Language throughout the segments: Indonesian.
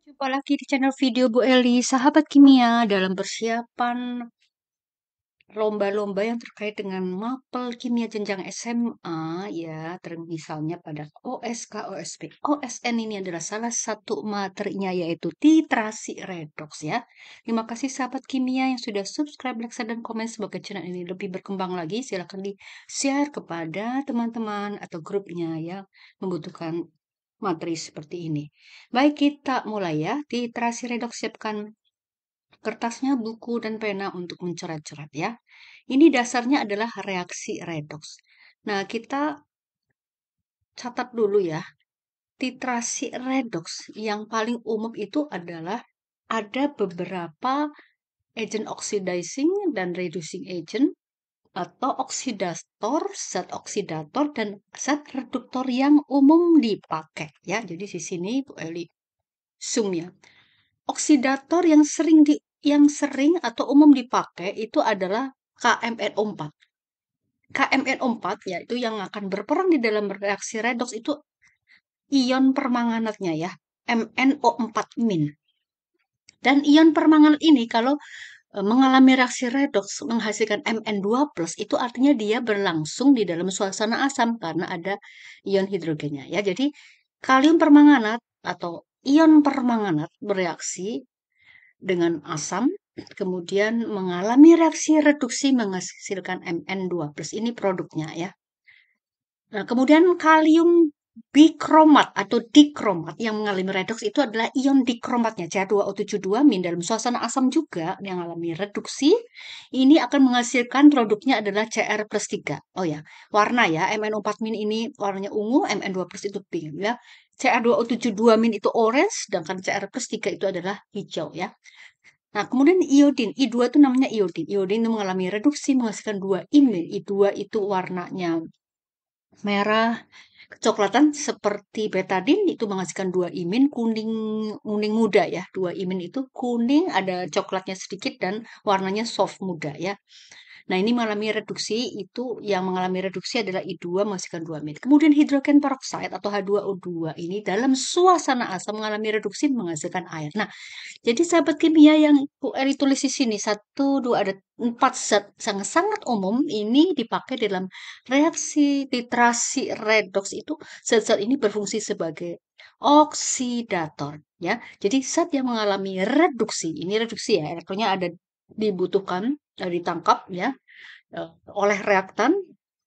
Jumpa lagi di channel video Bu Eli, sahabat kimia dalam persiapan lomba-lomba yang terkait dengan mapel kimia jenjang SMA ya, misalnya pada OSK, OSP, OSN ini adalah salah satu materinya yaitu titrasi redoks ya. Terima kasih sahabat kimia yang sudah subscribe, like, share, dan komen. Semoga channel ini lebih berkembang lagi. Silahkan di-share kepada teman-teman atau grupnya yang membutuhkan materi seperti ini. Baik, kita mulai ya. Titrasi redoks, siapkan kertasnya, buku, dan pena untuk mencoret-coret ya. Ini dasarnya adalah reaksi redoks. Nah, kita catat dulu ya. Titrasi redoks yang paling umum itu adalah ada beberapa agent oxidizing dan reducing agent atau oksidator, zat oksidator, dan zat reduktor yang umum dipakai ya. Jadi di sini Bu Eli zoom ya. Oksidator yang sering atau umum dipakai itu adalah KMNO4. KMNO4 yaitu yang akan berperan di dalam reaksi redoks itu ion permanganatnya ya, MnO4-. Dan ion permanganat ini kalau mengalami reaksi redoks menghasilkan Mn2+, itu artinya dia berlangsung di dalam suasana asam karena ada ion hidrogennya ya. Jadi kalium permanganat atau ion permanganat bereaksi dengan asam, kemudian mengalami reaksi reduksi menghasilkan Mn2+. Ini produknya ya. Nah, kemudian kalium bikromat atau dikromat yang mengalami redoks itu adalah ion dikromatnya, Ca2O72- dalam suasana asam juga yang mengalami reduksi. Ini akan menghasilkan produknya adalah Cr+3. Oh ya, warna ya, MnO4- ini warnanya ungu, Mn2+ itu pink ya. Ca2O72- itu orange, sedangkan Cr+3 itu adalah hijau ya. Nah, kemudian iodin, I2 itu namanya iodin. Iodin itu mengalami reduksi menghasilkan 2-imin. I2 itu warnanya merah kecoklatan seperti betadin, itu menghasilkan 2-imin kuning kuning muda ya. 2-imin itu kuning, ada coklatnya sedikit dan warnanya soft muda ya. Nah, ini mengalami reduksi, itu yang mengalami reduksi adalah I2 menghasilkan 2-min. Kemudian hidrogen peroksida atau H2O2 ini dalam suasana asam mengalami reduksi menghasilkan air. Nah, jadi sahabat kimia yang Bu Eri tulis di sini, 1, 2, ada 4 zat sangat-sangat umum ini dipakai dalam reaksi titrasi redoks itu. Zat-zat ini berfungsi sebagai oksidator ya. Jadi zat yang mengalami reduksi, ini reduksi ya, elektronnya ada dibutuhkan, ditangkap ya oleh reaktan,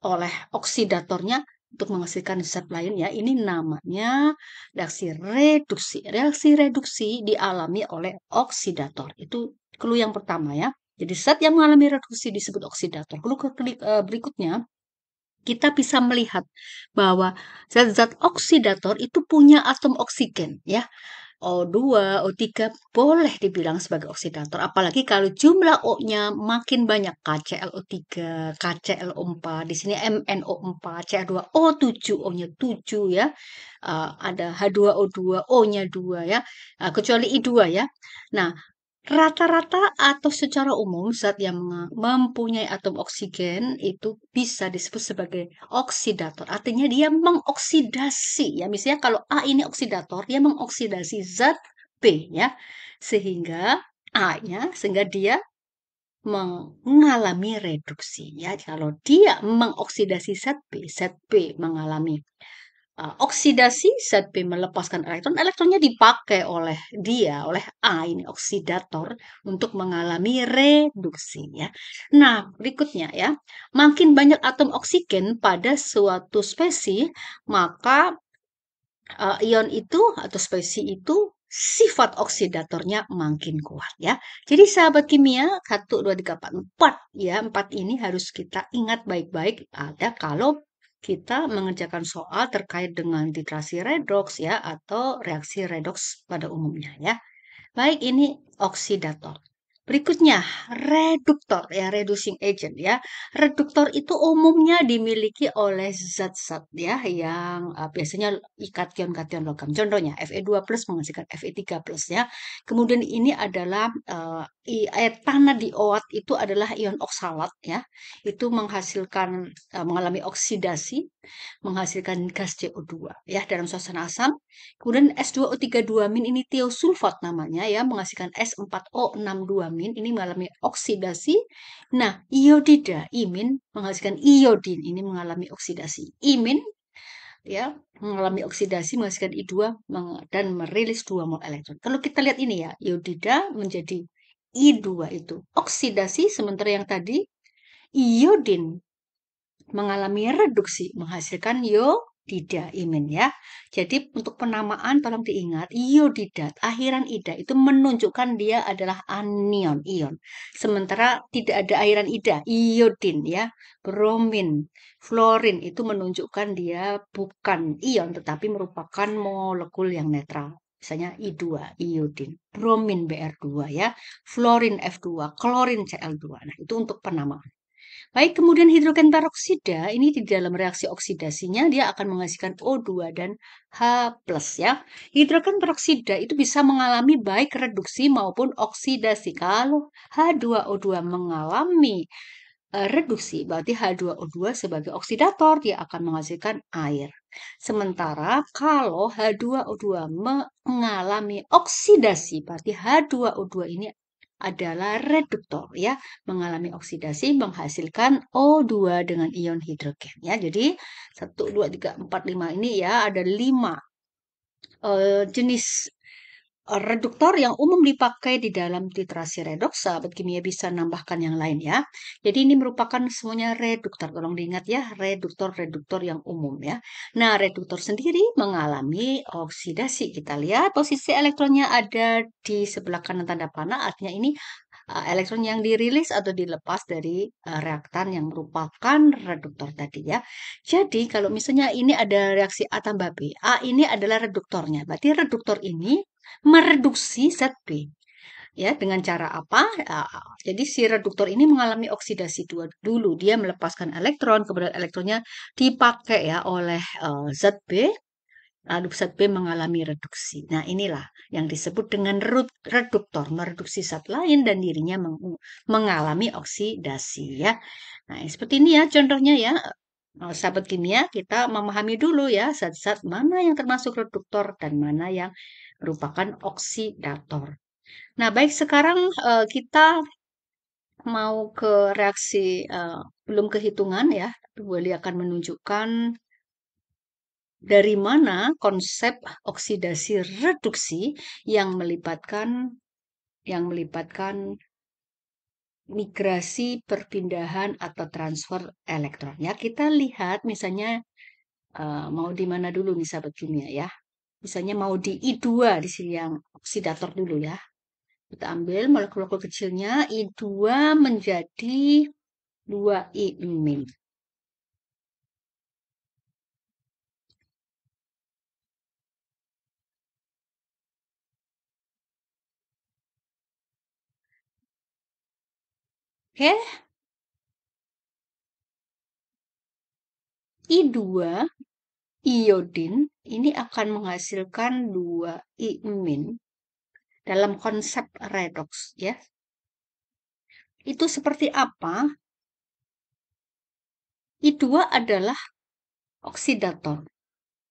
oleh oksidatornya untuk menghasilkan zat lain ya. Ini namanya reaksi reduksi. Reaksi reduksi dialami oleh oksidator. Itu clue yang pertama ya. Jadi zat yang mengalami reduksi disebut oksidator. Clue berikutnya, kita bisa melihat bahwa zat-zat oksidator itu punya atom oksigen ya. O2, O3 boleh dibilang sebagai oksidator. Apalagi kalau jumlah O-nya makin banyak. KClO3, KClO4, di sini MnO4, Ca2O7, O-nya 7 ya. Ada H2O2, O-nya 2 ya. Kecuali I2 ya. Nah, rata-rata atau secara umum zat yang mempunyai atom oksigen itu bisa disebut sebagai oksidator. Artinya dia mengoksidasi ya. Misalnya kalau A ini oksidator, dia mengoksidasi zat B ya. Sehingga sehingga dia mengalami reduksi ya. Kalau dia mengoksidasi zat B mengalami oksidasi, zat B melepaskan elektron, elektronnya dipakai oleh dia, oleh A ini oksidator untuk mengalami reduksi ya. Nah, berikutnya ya, makin banyak atom oksigen pada suatu spesies, maka ion itu atau spesies itu sifat oksidatornya makin kuat ya. Jadi sahabat kimia 1, 2, 3, 4, 4 ya, 4 ini harus kita ingat baik-baik ada kalau kita mengerjakan soal terkait dengan titrasi redoks ya atau reaksi redoks pada umumnya ya. Baik, ini oksidator. Berikutnya, reduktor ya, reducing agent ya. Reduktor itu umumnya dimiliki oleh zat-zat ya yang biasanya kation-kation logam. Contohnya Fe2+ menghasilkan Fe3+ ya. Kemudian ini adalah air tanadioat itu adalah ion oksalat ya. Itu menghasilkan mengalami oksidasi, menghasilkan gas CO2 ya dalam suasana asam. Kemudian S2O32- ini tiosulfat namanya ya, menghasilkan S4O62- ini mengalami oksidasi. Nah, iodida, imin menghasilkan iodin, ini mengalami oksidasi. Imin ya mengalami oksidasi menghasilkan I2 dan merilis 2 mol elektron. Kalau kita lihat ini ya, iodida menjadi I2 itu oksidasi, sementara yang tadi iodin mengalami reduksi menghasilkan iodida imin ya. Jadi untuk penamaan tolong diingat iodidat akhiran ida itu menunjukkan dia adalah anion ion. Sementara tidak ada akhiran ida iodin ya, bromin, fluorin itu menunjukkan dia bukan ion tetapi merupakan molekul yang netral. Misalnya I2, iodin, bromin Br2 ya, fluorin F2, klorin Cl2. Nah, itu untuk penamaan. Baik, kemudian hidrogen peroksida ini di dalam reaksi oksidasinya dia akan menghasilkan O2 dan H+ ya. Hidrogen peroksida itu bisa mengalami baik reduksi maupun oksidasi. Kalau H2O2 mengalami reduksi, berarti H2O2 sebagai oksidator dia akan menghasilkan air. Sementara kalau H2O2 mengalami oksidasi, berarti H2O2 ini adalah reduktor ya, mengalami oksidasi menghasilkan O2 dengan ion hidrogen ya. Jadi 1 2 3 4 5 ini ya ada 5 jenis reduktor yang umum dipakai di dalam titrasi redoks. Sahabat kimia bisa nambahkan yang lain ya. Jadi ini merupakan semuanya reduktor. Tolong diingat ya, reduktor-reduktor yang umum ya. Nah, reduktor sendiri mengalami oksidasi. Kita lihat posisi elektronnya ada di sebelah kanan tanda panah. Artinya ini elektron yang dirilis atau dilepas dari reaktan yang merupakan reduktor tadi ya. Jadi kalau misalnya ini ada reaksi A tambah B, A ini adalah reduktornya. Berarti reduktor ini mereduksi zat B. Ya, dengan cara apa? Jadi si reduktor ini mengalami oksidasi dulu. Dia melepaskan elektron, kemudian elektronnya dipakai ya oleh zat B, lalu zat B mengalami reduksi. Nah, inilah yang disebut dengan reduktor, mereduksi zat lain dan dirinya mengalami oksidasi ya. Nah, seperti ini ya contohnya ya. Sahabat kimia, kita memahami dulu ya zat-zat mana yang termasuk reduktor dan mana yang merupakan oksidator. Nah, baik sekarang kita mau ke reaksi belum kehitungan ya, tapi Willy akan menunjukkan dari mana konsep oksidasi reduksi yang melibatkan migrasi, perpindahan atau transfer elektron. Ya, kita lihat misalnya mau di mana dulu nih sahabat kimia ya. Misalnya mau di I2 di sini yang oksidator dulu ya. Kita ambil molekul-molekul kecilnya I2 menjadi 2I-. Oke, I2 iodin ini akan menghasilkan 2I- dalam konsep redoks ya. Itu seperti apa? I2 adalah oksidator.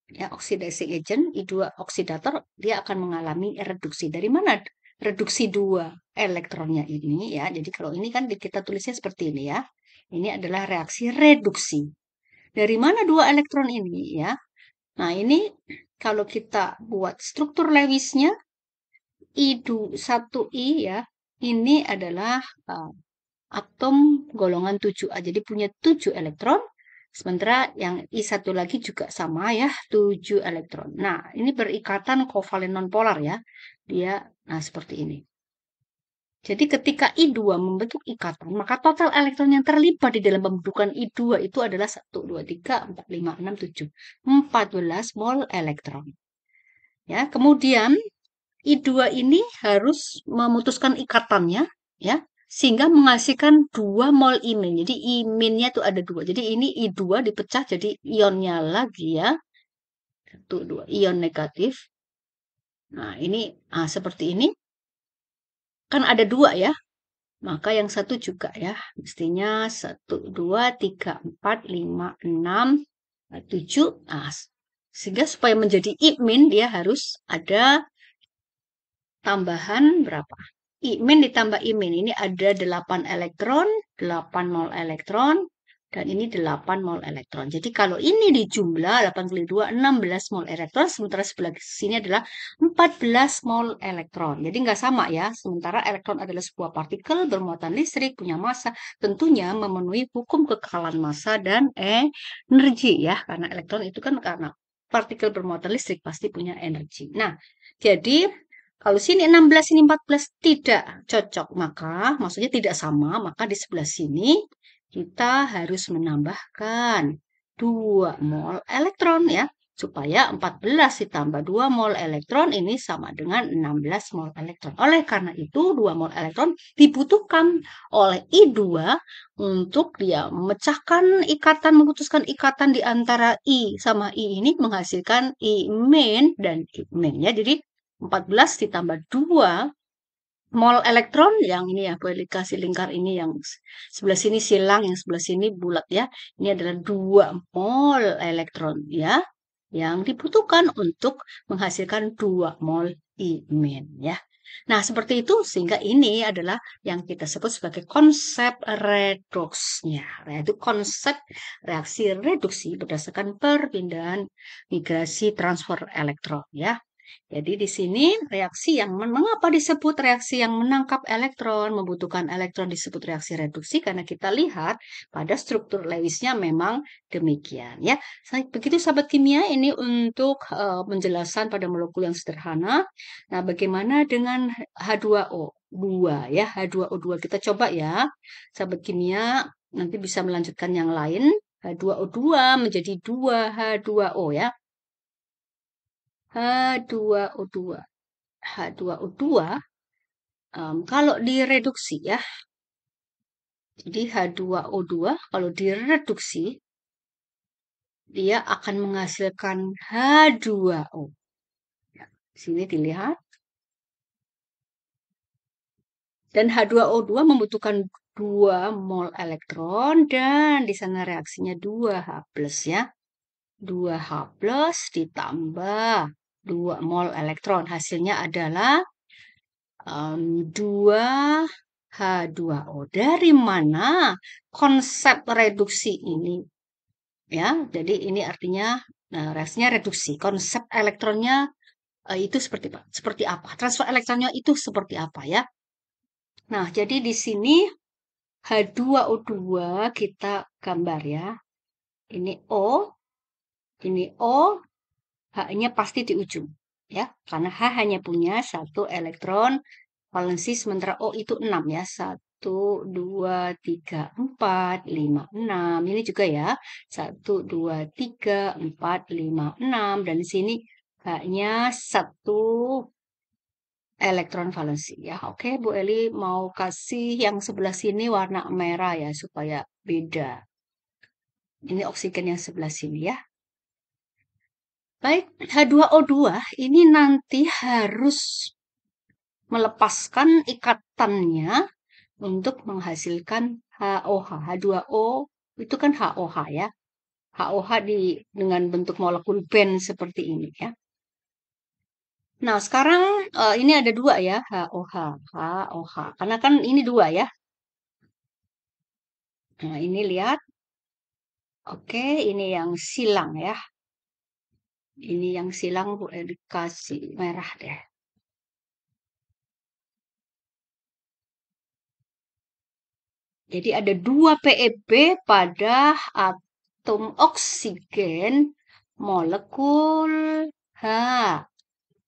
Ya, oxidizing agent, I2 oksidator, dia akan mengalami reduksi. Dari mana reduksi 2 elektronnya ini ya. Jadi kalau ini kan kita tulisnya seperti ini ya. Ini adalah reaksi reduksi. Dari mana 2 elektron ini ya? Nah, ini kalau kita buat struktur Lewisnya I1I ya, ini adalah atom golongan 7A. Jadi punya 7 elektron. Sementara yang I1 lagi juga sama ya, 7 elektron. Nah, ini berikatan kovalen nonpolar ya. Dia seperti ini. Jadi ketika I2 membentuk ikatan, maka total elektron yang terlibat di dalam pembentukan I2 itu adalah 1, 2, 3, 4, 5, 6, 7. 14 mol elektron. Ya, kemudian I2 ini harus memutuskan ikatannya ya. Sehingga menghasilkan 2 mol imin. Jadi iminnya tuh ada 2. Jadi ini I2 dipecah jadi ionnya lagi ya. 1, 2, ion negatif. Nah, ini seperti ini. Kan ada 2 ya. Maka yang satu juga ya. Mestinya 1, 2, 3, 4, 5, 6, 7. Nah, sehingga supaya menjadi imin dia harus ada tambahan berapa? Imin ditambah imin. Ini ada 8 elektron, 8 mol elektron, dan ini 8 mol elektron. Jadi kalau ini dijumlah 8 kali 2, 16 mol elektron, sementara sebelah sini adalah 14 mol elektron. Jadi nggak sama ya. Sementara elektron adalah sebuah partikel bermuatan listrik, punya massa, tentunya memenuhi hukum kekekalan massa dan energi ya. Karena elektron itu kan karena partikel bermuatan listrik pasti punya energi. Nah, jadi kalau sini 16, ini 14 tidak cocok, maka maksudnya tidak sama, maka di sebelah sini kita harus menambahkan 2 mol elektron ya, supaya 14 ditambah 2 mol elektron ini sama dengan 16 mol elektron. Oleh karena itu 2 mol elektron dibutuhkan oleh I2 untuk dia memecahkan ikatan, memutuskan ikatan di antara I sama I ini menghasilkan I min dan I min ya. Jadi 14 ditambah 2 mol elektron yang ini ya, boleh dikasih lingkar ini yang sebelah sini silang, yang sebelah sini bulat ya. Ini adalah 2 mol elektron ya yang dibutuhkan untuk menghasilkan 2 mol imin ya. Nah, seperti itu sehingga ini adalah yang kita sebut sebagai konsep redoksnya, yaitu konsep reaksi reduksi berdasarkan perpindahan migrasi transfer elektron ya. Jadi di sini reaksi yang mengapa disebut reaksi yang menangkap elektron, membutuhkan elektron disebut reaksi reduksi karena kita lihat pada struktur Lewisnya memang demikian ya. Begitu sahabat kimia ini untuk penjelasan pada molekul yang sederhana. Nah, bagaimana dengan H2O? 2 ya, H2O2 kita coba ya. Sahabat kimia nanti bisa melanjutkan yang lain. H2O2 menjadi 2H2O ya. H2O2. H2O2 kalau direduksi ya. Jadi H2O2 kalau direduksi dia akan menghasilkan H2O. Ya, sini dilihat. Dan H2O2 membutuhkan 2 mol elektron dan di sana reaksinya 2H+ ya. 2H+ ditambah 2 mol elektron. Hasilnya adalah 2H2O. Dari mana konsep reduksi ini? Ya, jadi ini artinya reaksinya reduksi. Konsep elektronnya itu seperti apa? Transfer elektronnya itu seperti apa ya? Nah, jadi di sini H2O2 kita gambar ya. Ini O, ini O, H-nya pasti di ujung ya, karena H hanya punya 1 elektron valensi sementara O itu 6 ya. 1, 2, 3, 4, 5, 6. Ini juga ya. 1, 2, 3, 4, 5, 6. Dan di sini H-nya 1 elektron valensi ya. Oke, Bu Eli mau kasih yang sebelah sini warna merah ya supaya beda. Ini oksigen yang sebelah sini ya. Baik, H2O2 ini nanti harus melepaskan ikatannya untuk menghasilkan HOH. H2O itu kan HOH ya. HOH dengan bentuk molekul band seperti ini ya. Nah, sekarang ini ada 2 ya, HOH, HOH. Karena kan ini 2 ya. Nah, ini lihat. Oke, ini yang silang ya. Ini yang silang boleh dikasih merah deh. Jadi ada 2 PeB pada atom oksigen molekul H.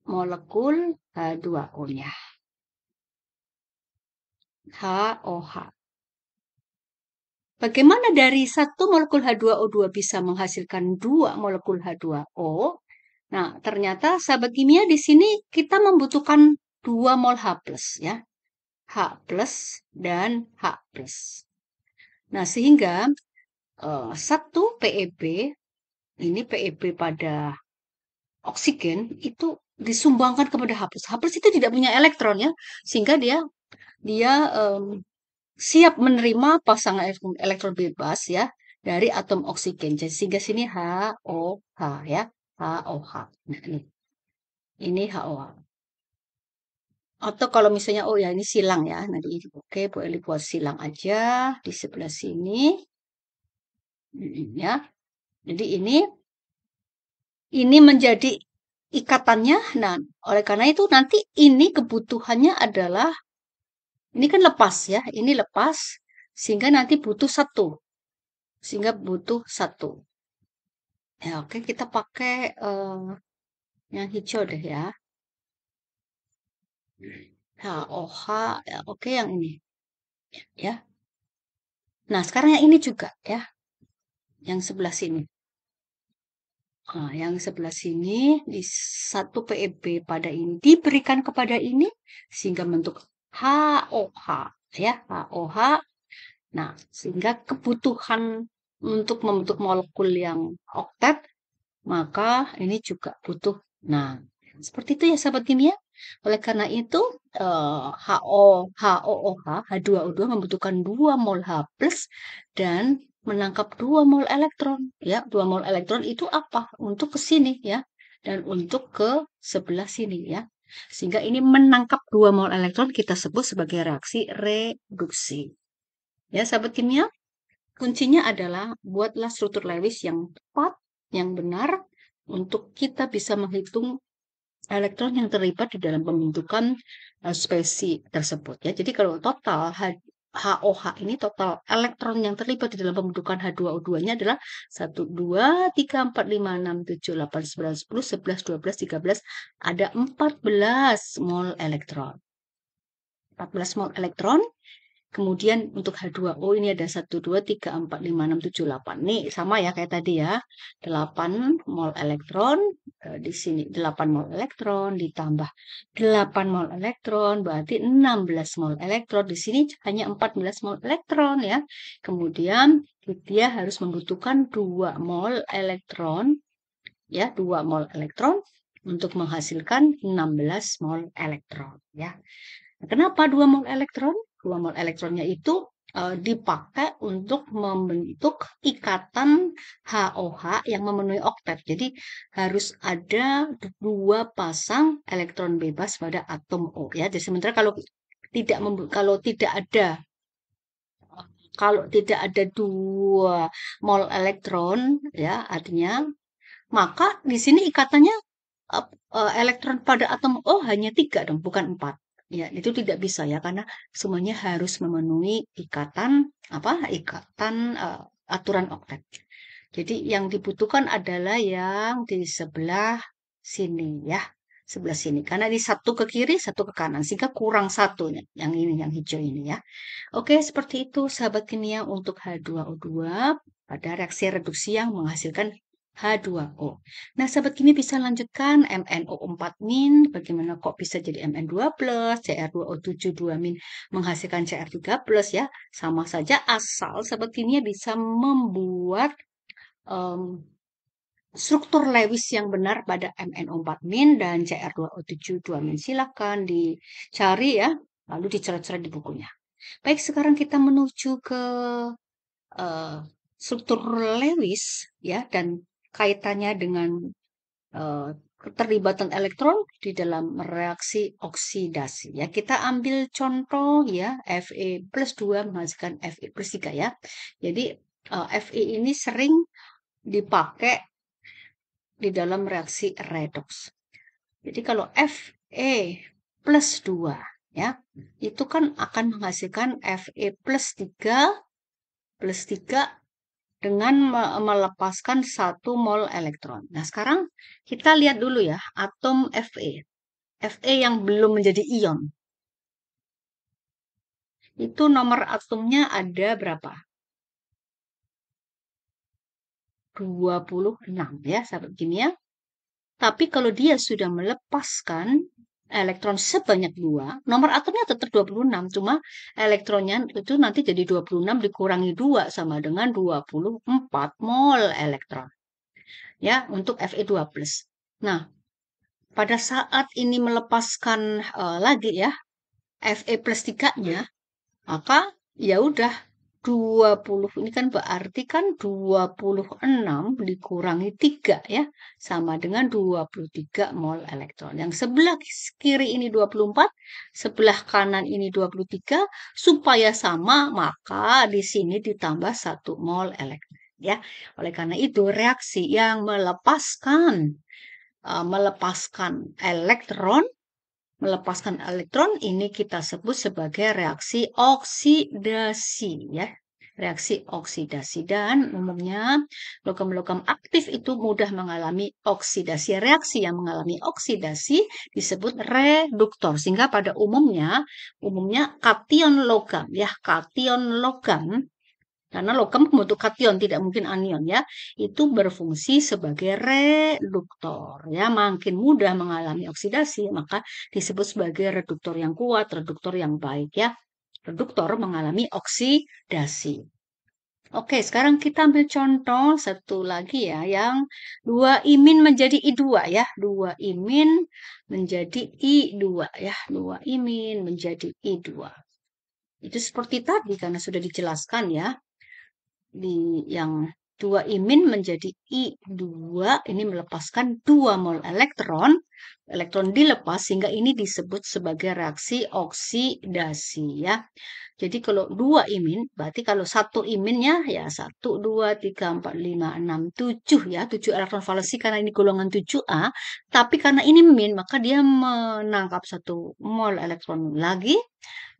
Molekul H2O-nya. HOH. Bagaimana dari satu molekul H2O2 bisa menghasilkan 2 molekul H2O? Nah, ternyata sahabat kimia di sini kita membutuhkan 2 mol H+ ya. H plus, dan H plus. Nah, sehingga satu PeB, ini PeB pada oksigen, itu disumbangkan kepada H plus. H plus itu tidak punya elektron ya, sehingga dia siap menerima pasangan elektron bebas ya dari atom oksigen. Jadi sehingga sini HOH ya, HOH. Nah, ini HOH. Atau kalau misalnya, oh ya ini silang ya, nanti oke boleh buat silang aja di sebelah sini, ya. Jadi ini menjadi ikatannya. Nah, oleh karena itu nanti ini kebutuhannya adalah, ini kan lepas ya, ini lepas, sehingga nanti butuh satu, Ya, oke kita pakai yang hijau deh ya. HOH, ya, oke yang ini ya. Nah, sekarang yang ini juga ya, yang sebelah sini. Nah, yang sebelah sini di satu PeB pada ini diberikan kepada ini sehingga bentuk HOH ya, HOH. Nah, sehingga kebutuhan untuk membentuk molekul yang oktet, maka ini juga butuh. Nah, seperti itu ya sahabat kimia. Oleh karena itu HOOH, H2O2 membutuhkan 2 mol H plus dan menangkap 2 mol elektron. Ya, 2 mol elektron itu apa? Untuk ke sini ya. Dan untuk ke sebelah sini ya. Sehingga ini menangkap 2 mol elektron kita sebut sebagai reaksi reduksi. Ya, sahabat kimia, kuncinya adalah buatlah struktur Lewis yang tepat, yang benar untuk kita bisa menghitung elektron yang terlibat di dalam pembentukan spesi tersebut ya. Jadi kalau total HOH ini total elektron yang terlibat di dalam pembentukan H2O2-nya adalah 1, 2, 3, 4, 5, 6, 7, 8, 9, 10, 11, 12, 13. Ada 14 mol elektron. 14 mol elektron. Kemudian untuk H2O ini ada 1, 2, 3, 4, 5, 6, 7, 8. Nih sama ya kayak tadi ya. 8 mol elektron. Di sini 8 mol elektron ditambah 8 mol elektron. Berarti 16 mol elektron. Di sini hanya 14 mol elektron ya. Kemudian dia harus membutuhkan 2 mol elektron. Ya, 2 mol elektron untuk menghasilkan 16 mol elektron ya. Kenapa 2 mol elektron? 2 mol elektronnya itu dipakai untuk membentuk ikatan HOH yang memenuhi oktet. Jadi harus ada 2 pasang elektron bebas pada atom O ya. Jadi sementara kalau tidak ada 2 mol elektron ya, artinya maka di sini ikatannya elektron pada atom O hanya 3 dong, bukan 4. Ya, itu tidak bisa ya karena semuanya harus memenuhi ikatan aturan oktet. Jadi yang dibutuhkan adalah yang di sebelah sini ya, sebelah sini. Karena di satu ke kiri, satu ke kanan, sehingga kurang satu yang ini, yang hijau ini ya. Oke, seperti itu sahabat kimia untuk H2O2 pada reaksi reduksi yang menghasilkan H2O. Nah, sahabat kimia bisa lanjutkan MnO4-, bagaimana kok bisa jadi Mn2+, Cr2O7 2- menghasilkan Cr3+ ya. Sama saja asal sahabat kimia bisa membuat struktur Lewis yang benar pada MnO4- dan Cr2O7 2-. Silakan dicari ya, lalu dicoret-coret di bukunya. Baik, sekarang kita menuju ke struktur Lewis ya dan kaitannya dengan keterlibatan elektron di dalam reaksi oksidasi. Ya, kita ambil contoh ya, Fe+2 menghasilkan Fe+3 ya. Jadi Fe ini sering dipakai di dalam reaksi redoks. Jadi kalau Fe+2 ya, itu kan akan menghasilkan Fe+3 dengan melepaskan 1 mol elektron. Nah, sekarang kita lihat dulu ya atom Fe. Fe yang belum menjadi ion. Itu nomor atomnya ada berapa? 26 ya, sahabat kimia. Tapi kalau dia sudah melepaskan elektron sebanyak 2, nomor atomnya tetap 26, cuma elektronnya itu nanti jadi 26 dikurangi 2 sama dengan 24 mol elektron. Ya, untuk Fe2+. Nah, pada saat ini melepaskan lagi ya Fe plus 3-nya, maka ya udah 20 ini kan berarti kan 26 dikurangi 3 ya, sama dengan 23 mol elektron. Yang sebelah kiri ini 24, sebelah kanan ini 23, supaya sama maka di sini ditambah 1 mol elektron ya. Oleh karena itu reaksi yang melepaskan elektron ini kita sebut sebagai reaksi oksidasi ya. Reaksi oksidasi, dan umumnya logam-logam aktif itu mudah mengalami oksidasi. Reaksi yang mengalami oksidasi disebut reduktor, sehingga pada umumnya kation logam ya, kation logam, karena logam membentuk kation, tidak mungkin anion ya, itu berfungsi sebagai reduktor ya. Makin mudah mengalami oksidasi, maka disebut sebagai reduktor yang kuat, reduktor yang baik ya. Reduktor mengalami oksidasi. Oke, sekarang kita ambil contoh satu lagi ya, yang 2 imin menjadi I2 ya. 2 imin menjadi I2 ya. 2 imin menjadi I2. Itu seperti tadi karena sudah dijelaskan ya. Di yang 2 imin menjadi I2 ini melepaskan 2 mol elektron. Elektron dilepas sehingga ini disebut sebagai reaksi oksidasi ya. Jadi kalau 2 imin, berarti kalau 1 iminnya ya 1, 2, 3, 4, 5, 6, 7 ya. 7 elektron valensi karena ini golongan 7A. Tapi karena ini min, maka dia menangkap 1 mol elektron lagi.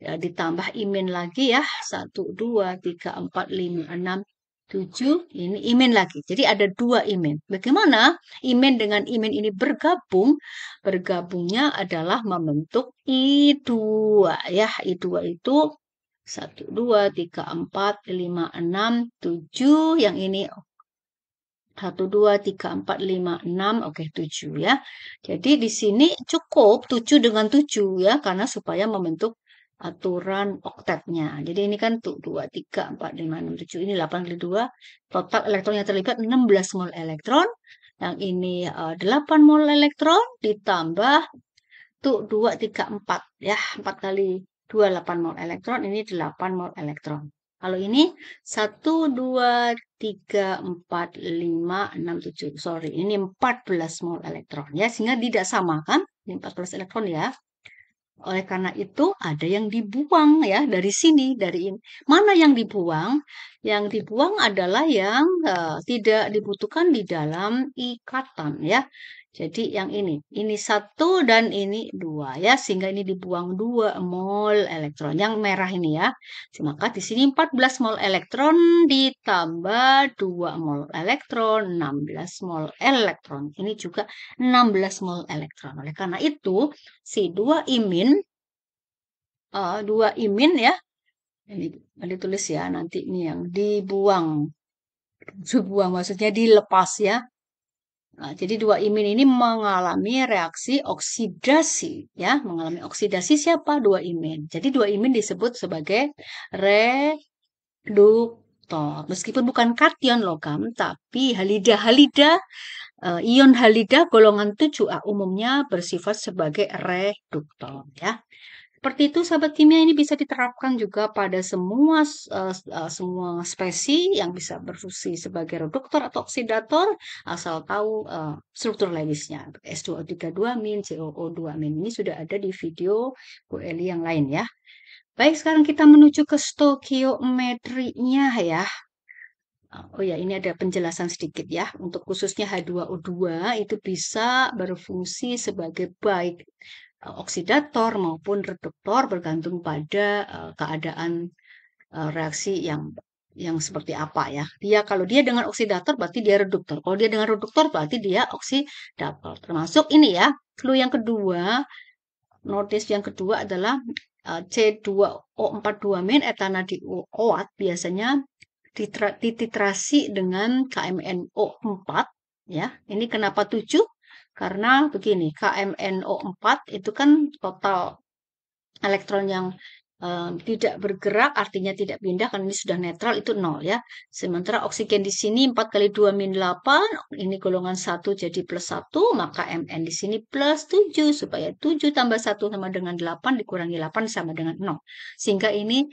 Ya, ditambah imin lagi ya. 1, 2, 3, 4, 5, 6, 7. Ini imin lagi. Jadi ada 2 imin. Bagaimana imin dengan imin ini bergabung? Bergabungnya adalah membentuk I2 ya. I2 itu 1, 2, 3, 4, 5, 6, 7. Yang ini 1, 2, 3, 4, 5, 6. Oke, 7 ya. Jadi di sini cukup 7 dengan 7 ya. Karena supaya membentuk aturan oktetnya. Jadi ini kan 2, 3, 4, 5, 6, 7. Ini 8 kali 2. Total elektron yang terlibat 16 mol elektron. Yang ini 8 mol elektron ditambah 2, 3, 4 ya. 4 kali 2, 8 mol elektron. Ini 8 mol elektron. Kalau ini 1, 2, 3, 4, 5, 6, 7. Sorry, ini 14 mol elektron ya. Sehingga tidak sama kan? Ini 14 elektron ya. Oleh karena itu ada yang dibuang ya dari sini, dari ini. Mana yang dibuang? Yang dibuang adalah yang tidak dibutuhkan di dalam ikatan ya. Jadi yang ini 1 dan ini 2 ya, sehingga ini dibuang 2 mol elektron. Yang merah ini ya. Maka di sini 14 mol elektron ditambah 2 mol elektron, 16 mol elektron. Ini juga 16 mol elektron. Oleh karena itu si 2 imin ya, ini ditulis ya nanti ini yang dibuang maksudnya dilepas ya. Nah, jadi 2 imin ini mengalami reaksi oksidasi ya, mengalami oksidasi siapa? 2 imin. Jadi 2 imin disebut sebagai reduktor. Meskipun bukan kation logam, tapi halida ion halida golongan 7A umumnya bersifat sebagai reduktor ya. Seperti itu sahabat kimia, ini bisa diterapkan juga pada semua spesies yang bisa berfungsi sebagai reduktor atau oksidator asal tahu struktur Lewisnya. S2O32-, COO2-. Ini sudah ada di video Bu Eli yang lain ya. Baik, sekarang kita menuju ke stoikiometrinya ya. Oh ya, ini ada penjelasan sedikit ya. Untuk khususnya H2O2 itu bisa berfungsi sebagai baik oksidator maupun reduktor bergantung pada keadaan reaksi yang seperti apa ya. Kalau dia dengan oksidator berarti dia reduktor. Kalau dia dengan reduktor berarti dia oksidator. Termasuk ini ya. Clue yang kedua, notice yang kedua adalah C2O42- etanadioat biasanya dititrasi dengan KMNO4 ya. Ini kenapa 7? Karena begini, KMNO4 itu kan total elektron yang tidak bergerak, artinya tidak pindah, kan ini sudah netral, itu 0 ya. Sementara oksigen di sini 4 kali 2 min 8, ini golongan 1 jadi plus 1, maka Mn di sini plus 7, supaya 7 tambah 1 sama dengan 8, dikurangi 8 sama dengan 0. Sehingga ini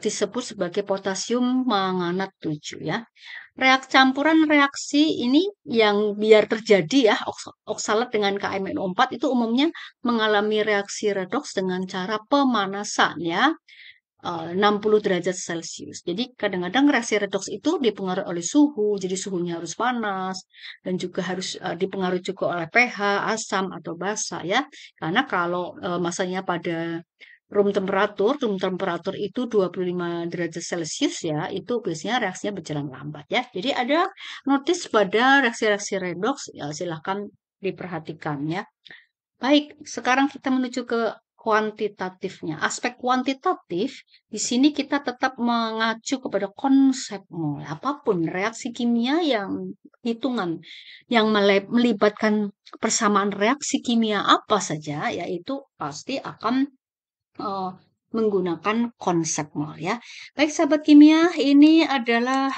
disebut sebagai potasium manganat 7 ya. Campuran reaksi ini yang biar terjadi ya, oksalat dengan KMNO4 itu umumnya mengalami reaksi redoks dengan cara pemanasan ya, 60 derajat Celcius. Jadi kadang-kadang reaksi redoks itu dipengaruhi oleh suhu, jadi suhunya harus panas dan juga harus dipengaruhi juga oleh pH, asam atau basa ya. Karena kalau masanya pada room temperatur itu 25 derajat Celcius ya, itu biasanya reaksinya berjalan lambat ya. Jadi ada notice pada reaksi-reaksi redoks, ya silahkan diperhatikan ya. Baik, sekarang kita menuju ke kuantitatifnya. Aspek kuantitatif, di sini kita tetap mengacu kepada konsep mol. Apapun reaksi kimia yang hitungan yang melibatkan persamaan reaksi kimia apa saja, yaitu pasti akan eh, menggunakan konsep mol ya. Baik sahabat kimia, ini adalah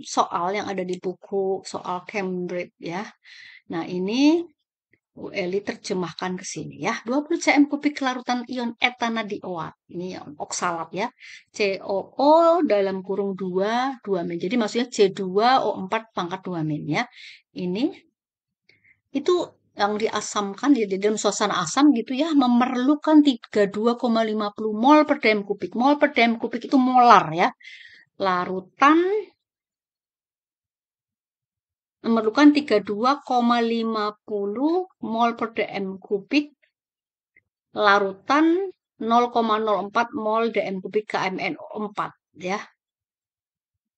soal yang ada di buku soal Cambridge ya. Nah, ini Bu Eli terjemahkan ke sini ya. 20 cm kubik larutan ion etana dioat. Ini oksalat ya. COO dalam kurung 2, 2 min. Jadi maksudnya C2O4 pangkat 2 min ya. Ini itu yang diasamkan di dalam suasana asam gitu ya, memerlukan 32,50 mol per dm kubik. Mol per dm kubik itu molar ya. Larutan memerlukan 32,50 mol per dm kubik, larutan 0,04 mol dm kubik KMNO4 ya.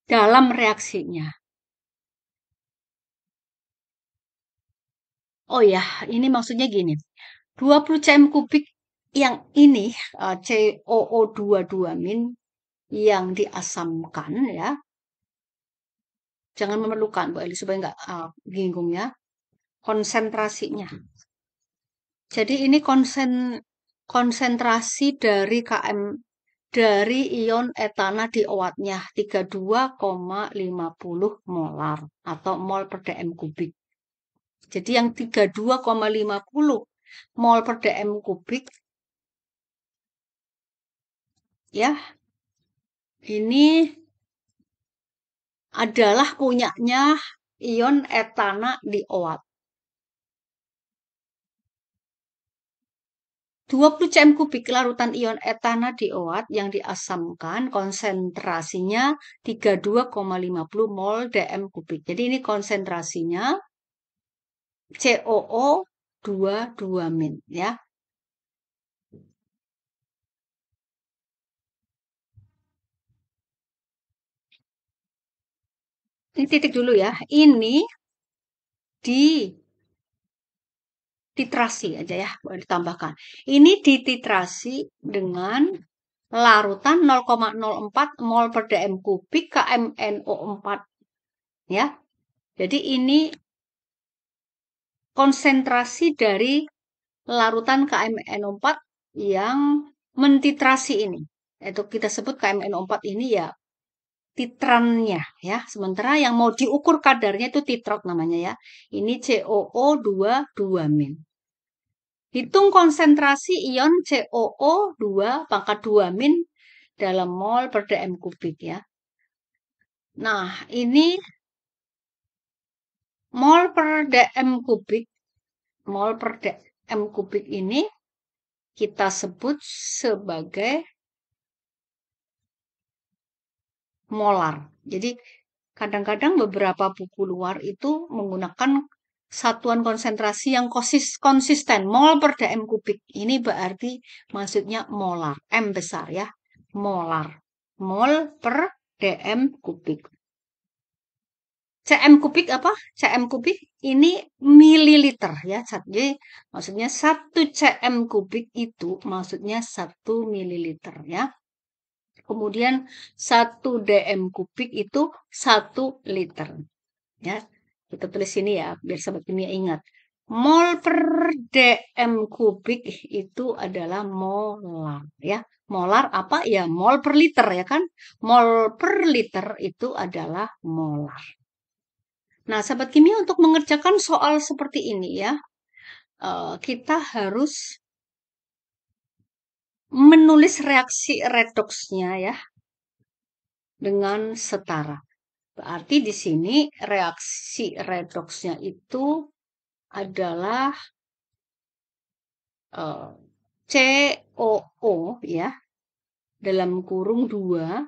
Dalam reaksinya. Oh ya, ini maksudnya gini. 20 cm kubik yang ini COO22 min yang diasamkan ya. Jangan memerlukan Bu Eli supaya nggak bingung ya. Konsentrasinya. Jadi ini konsentrasi dari dari ion etana di OAT-nya 32,50 molar atau mol per dm kubik. Jadi yang 32,50 mol per dm kubik ya, ini adalah punyanya ion etana di OAT. 20 cm kubik larutan ion etana di OAT yang diasamkan konsentrasinya 32,50 mol dm kubik. Jadi ini konsentrasinya COO 22 min ya. Ini titik dulu ya. Ini di titrasi aja ya, boleh ditambahkan. Ini dititrasi dengan larutan 0,04 mol per dm kubik KMNO4 ya. Jadi ini konsentrasi dari larutan KMNO4 yang mentitrasi ini. Itu kita sebut KMNO4 ini ya titrannya ya. Sementara yang mau diukur kadarnya itu titrot namanya ya. Ini COO22 min. Hitung konsentrasi ion COO2 pangkat 2 min dalam mol per dm kubik ya. Nah, ini mol per dm kubik, mol per dm kubik ini kita sebut sebagai molar. Jadi kadang-kadang beberapa buku luar itu menggunakan satuan konsentrasi yang konsisten, mol per dm kubik. Ini berarti maksudnya molar, M besar ya, molar. Mol per dm kubik. Cm kubik apa? Cm kubik ini mililiter ya. Jadi maksudnya 1 cm kubik itu maksudnya 1 mililiter ya. Kemudian 1 dm kubik itu 1 liter. Ya, kita tulis sini ya, biar sahabat kimia ingat. Mol per dm kubik itu adalah molar ya. Molar apa ya? Mol per liter ya kan? Mol per liter itu adalah molar. Nah, sahabat kimia untuk mengerjakan soal seperti ini ya, kita harus menulis reaksi redoksnya ya dengan setara. Berarti di sini reaksi redoksnya itu adalah COO ya, dalam kurung 2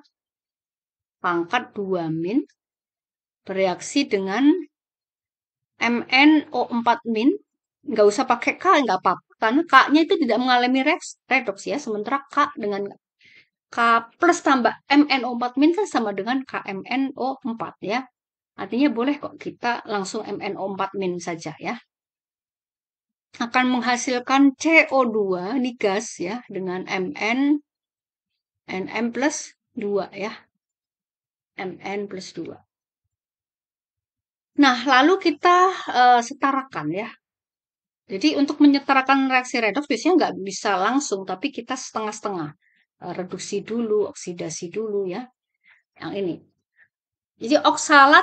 pangkat 2 min bereaksi dengan MnO4 min. Nggak usah pakai K, nggak apa-apa. Karena K-nya itu tidak mengalami redoks ya. Sementara K dengan K plus tambah MnO4 min kan sama dengan KMnO4 ya. Artinya boleh kok kita langsung MnO4 min saja ya. Akan menghasilkan CO2 di gas ya dengan Nm plus 2 ya. Mn plus 2. Nah, lalu kita setarakan ya. Jadi untuk menyetarakan reaksi redoks biasanya nggak bisa langsung, tapi kita setengah-setengah. Reduksi dulu, oksidasi dulu ya. Yang ini. Jadi oksalat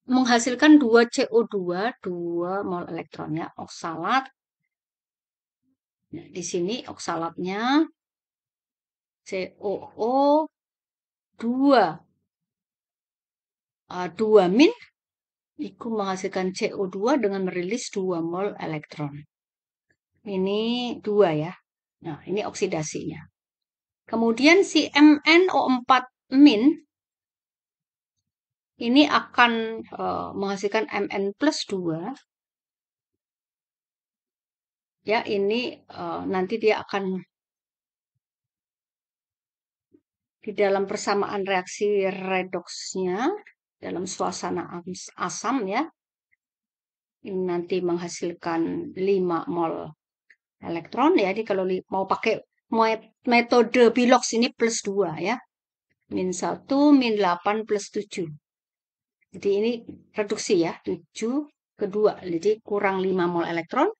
menghasilkan 2 CO2, 2 mol elektron ya. Oksalat. Nah, di sini oksalatnya COO 2. 2 min itu menghasilkan CO2 dengan merilis 2 mol elektron. Ini 2 ya. Nah, ini oksidasinya. Kemudian si MnO4 min ini akan menghasilkan Mn plus 2. Ya, ini nanti dia akan di dalam persamaan reaksi redoksnya dalam suasana asam ya. Ini nanti menghasilkan 5 mol elektron ya. Jadi kalau mau pakai metode Bilox ini plus 2 ya. Min 1, min 8 plus 7. Jadi ini reduksi ya, 7 ke 2. Jadi kurang 5 mol elektron.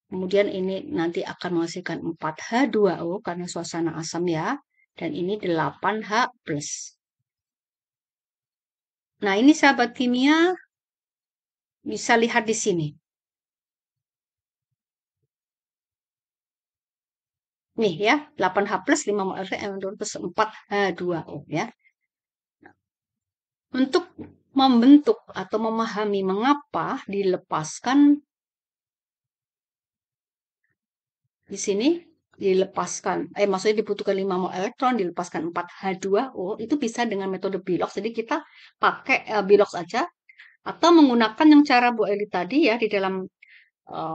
Kemudian ini nanti akan menghasilkan 4H2O karena suasana asam ya. Dan ini 8H+. Nah, ini sahabat kimia bisa lihat di sini. Nih ya, 8H+, 5 mol elektron, plus 4H2O ya. Untuk membentuk atau memahami mengapa dilepaskan di sini maksudnya dibutuhkan 5 mol elektron, dilepaskan 4H2O, itu bisa dengan metode Bilox. Jadi kita pakai Bilox aja, atau menggunakan yang cara Bu Eli tadi ya, di dalam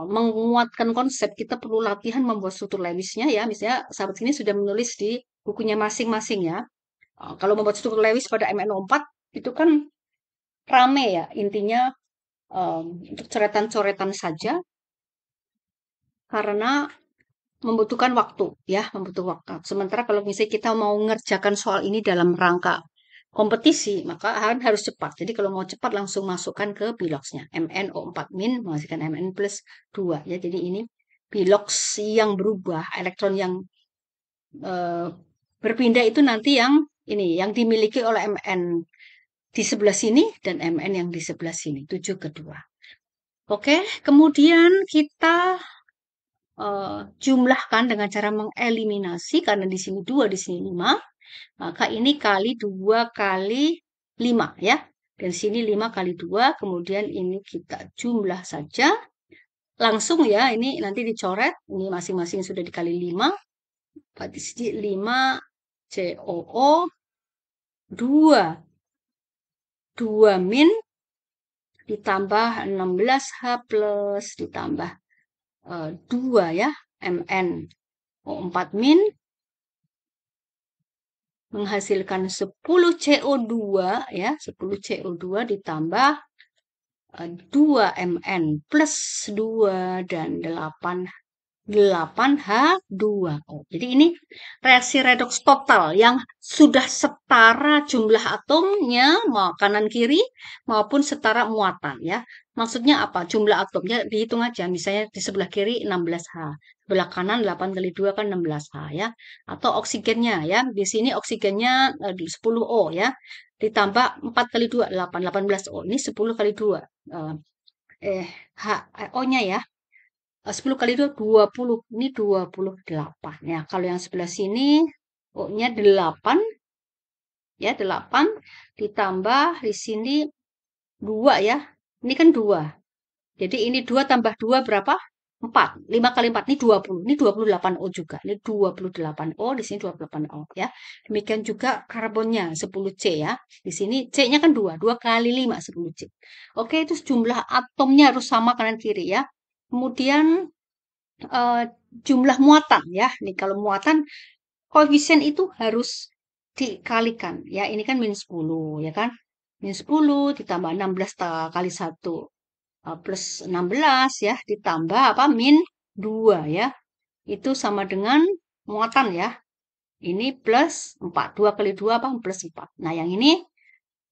menguatkan konsep, kita perlu latihan membuat struktur Lewisnya ya. Misalnya sahabat sini sudah menulis di bukunya masing-masing ya. Kalau membuat struktur Lewis pada MnO4, itu kan rame ya, intinya untuk coretan-coretan saja, karena membutuhkan waktu ya, membutuhkan waktu. Sementara kalau misalnya kita mau mengerjakan soal ini dalam rangka kompetisi, maka harus cepat. Jadi kalau mau cepat langsung masukkan ke Biloxnya. MnO4 min menghasilkan Mn plus 2 ya. Jadi ini Bilox yang berubah, elektron yang berpindah itu nanti yang ini yang dimiliki oleh Mn di sebelah sini dan Mn yang di sebelah sini, 7 ke 2. Oke, kemudian kita jumlahkan dengan cara mengeliminasi, karena di sini 2, di sini 5, maka ini kali 2 kali 5 ya. Dan sini 5 kali 2, kemudian ini kita jumlah saja. Langsung ya, ini nanti dicoret, ini masing-masing sudah dikali 5. Berarti sini 5 COO 2. 2 min ditambah 16H plus ditambah 2 ya, MnO4 min menghasilkan 10 CO2 ya, 10 CO2 ditambah 2 Mn plus 2 dan 8 8H2O. Jadi ini reaksi redoks total yang sudah setara jumlah atomnya mau kanan kiri maupun setara muatan ya. Maksudnya apa? Jumlah atomnya dihitung aja. Misalnya di sebelah kiri 16H, sebelah kanan 8 kali 2 kan 16H ya. Atau oksigennya ya. Di sini oksigennya 10O ya. Ditambah 4 kali 2 8, 18O. Ini 10 kali 2 eh eh, H, O-nya ya. 10 kali 2, 20. Ini 28. Ya, kalau yang sebelah sini, O-nya 8. Ya, 8. Ditambah di sini 2 ya. Ini kan 2. Jadi ini 2 tambah 2 berapa? 4. 5 kali 4. Ini 20. Ini 28O juga. Ini 28O. Di sini 28O ya. Demikian juga karbonnya 10C ya. Di sini C-nya kan 2. 2 kali 5, 10C. Oke, itu jumlah atomnya harus sama kanan kiri ya. Kemudian eh, jumlah muatan ya. Nih kalau muatan koefisien itu harus dikalikan ya. Ini kan min 10 ya kan. Min 10 ditambah 16 kali 1 plus 16 ya ditambah apa min 2 ya. Itu sama dengan muatan ya. Ini plus 4. 2 kali 2 apa? Plus 4. Nah, yang ini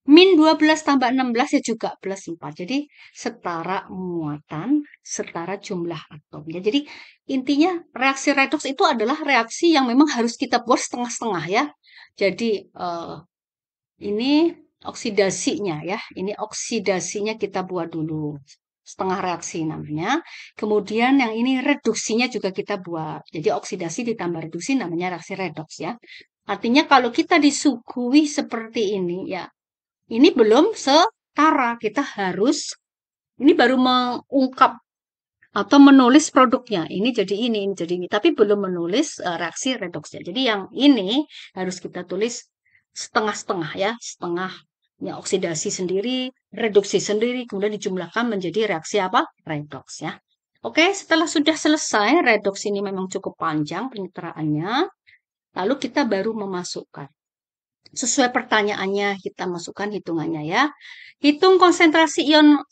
min 12 tambah 16 ya juga plus 4. Jadi setara muatan, setara jumlah atom. Ya, jadi intinya reaksi redoks itu adalah reaksi yang memang harus kita buat setengah-setengah ya. Jadi ini oksidasinya ya. Ini oksidasinya kita buat dulu. Setengah reaksi namanya. Kemudian yang ini reduksinya juga kita buat. Jadi oksidasi ditambah reduksi namanya reaksi redoks ya. Artinya kalau kita disuguhi seperti ini ya, ini belum setara. Kita harus, ini baru mengungkap atau menulis produknya. Ini jadi ini. Tapi belum menulis reaksi redoksnya. Jadi yang ini harus kita tulis setengah-setengah ya. Setengah ya, oksidasi sendiri, reduksi sendiri, kemudian dijumlahkan menjadi reaksi apa? Redoks ya. Oke, setelah sudah selesai, redoks ini memang cukup panjang penyetaraannya. Lalu kita baru memasukkan. Sesuai pertanyaannya kita masukkan hitungannya ya. Hitung konsentrasi ion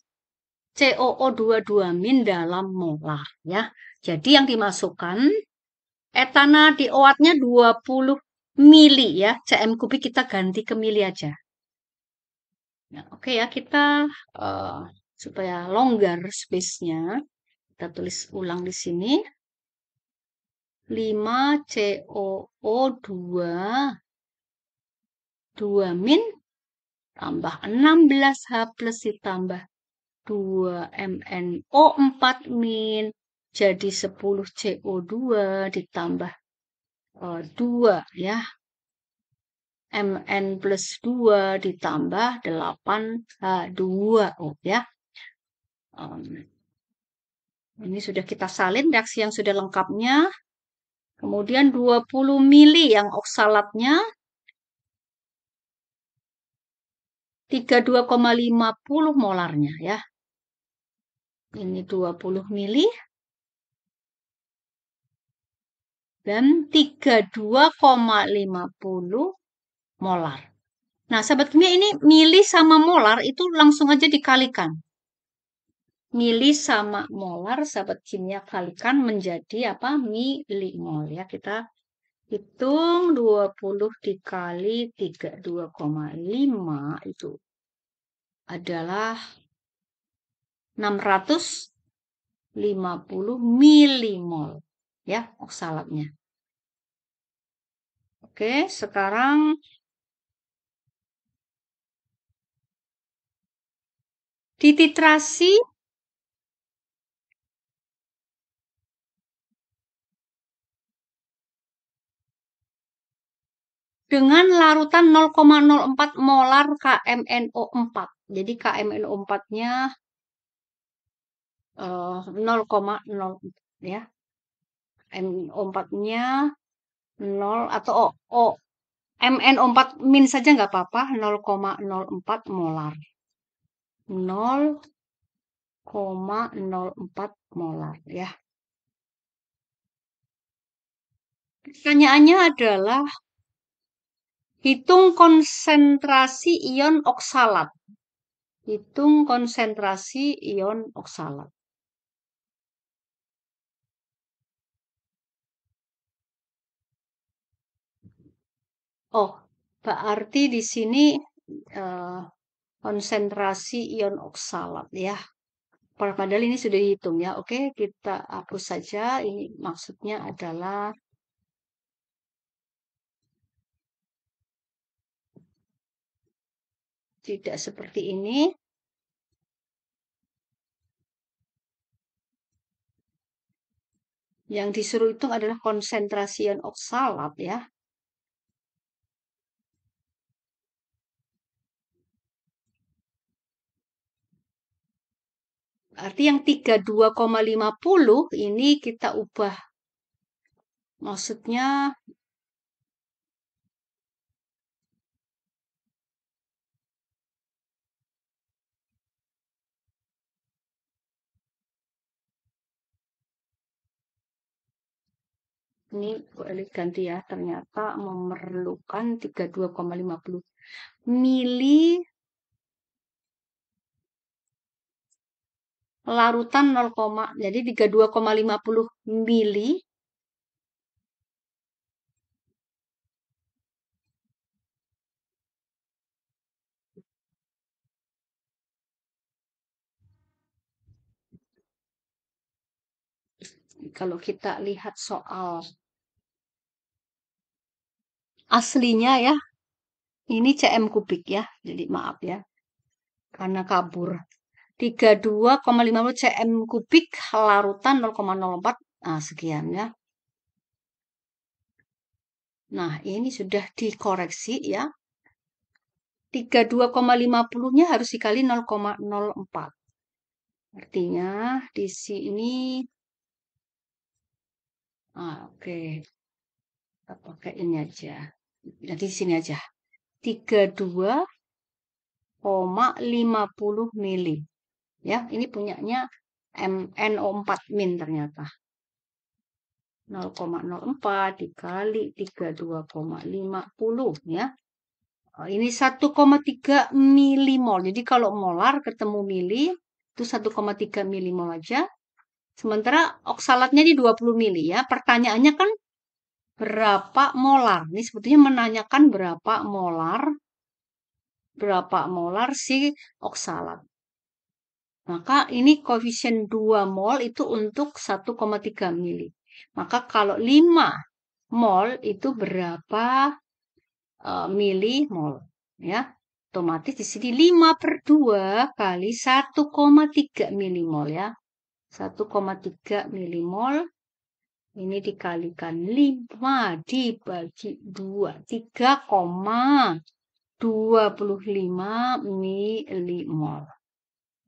COO22- dalam molar ya. Jadi yang dimasukkan etana dioatnya 20 mili ya. cm kubik kita ganti ke mili aja. Nah, oke ya kita uh, supaya longgar space-nya kita tulis ulang di sini 5 COO2 2 min tambah 16H plus ditambah 2 MnO4 min jadi 10 CO2 ditambah 2 ya. Mn plus 2 ditambah 8H2O ya. Ini sudah kita salin reaksi yang sudah lengkapnya. Kemudian 20 mili yang oksalatnya 32,50 molarnya ya. Ini 20 mili dan 32,50 molar. Nah, sahabat kimia ini mili sama molar itu langsung aja dikalikan. Mili sama molar, sahabat kimia kalikan menjadi apa? Milimol ya. Kita hitung 20 dikali 32,5 itu adalah 650 milimol ya oksalatnya. Oke, sekarang dititrasi dengan larutan 0,04 molar KMNO4. Jadi KMNO4-nya 0,0 ya. MO4-nya 0 atau MNO4 min saja nggak apa-apa, 0,04 molar. 0,04 molar ya. Pertanyaannya adalah hitung konsentrasi ion oksalat. Hitung konsentrasi ion oksalat. Oh, berarti di sini eh, konsentrasi ion oksalat ya. Padahal ini sudah dihitung ya. Oke, kita hapus saja. Ini maksudnya adalah tidak seperti ini. Yang disuruh hitung adalah konsentrasi ion oksalat ya. Arti yang 32,50 ini kita ubah. Maksudnya ini ganti ya. Ternyata memerlukan 32,50 mili larutan 0, jadi 32,50 mili kalau kita lihat soal aslinya ya, ini cm kubik ya. Jadi maaf ya, karena kabur. 32,50 cm kubik larutan 0,04. Nah, sekian ya. Nah, ini sudah dikoreksi ya. 32,50-nya harus dikali 0,04. Artinya di sini oke. Kita pakai ini aja. Jadi di sini aja. 32,50 mili. Ya, ini punyanya NO4 min ternyata. 0,04 dikali 32,50 ya. Ini 1,3 milimol. Jadi kalau molar ketemu mili, itu 1,3 milimol aja. Sementara oksalatnya di 20 mili ya. Pertanyaannya kan berapa molar? Ini sebetulnya menanyakan berapa molar si oksalat. Maka ini koefisien 2 mol itu untuk 1,3 mili. Maka kalau 5 mol itu berapa milimol ya? Otomatis di sini 5/2 kali 1,3 milimol ya. 1,3 milimol ini dikalikan 5 dibagi 2. 3,25 milimol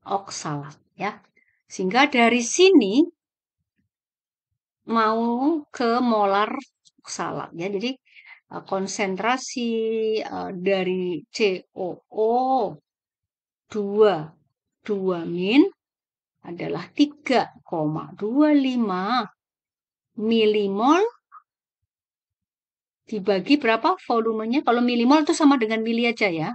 oksalat ya. Sehingga dari sini mau ke molar oksalat ya. Jadi konsentrasi dari COO 2 min adalah 3,25 milimol dibagi berapa volumenya? Kalau milimol itu sama dengan mili aja ya.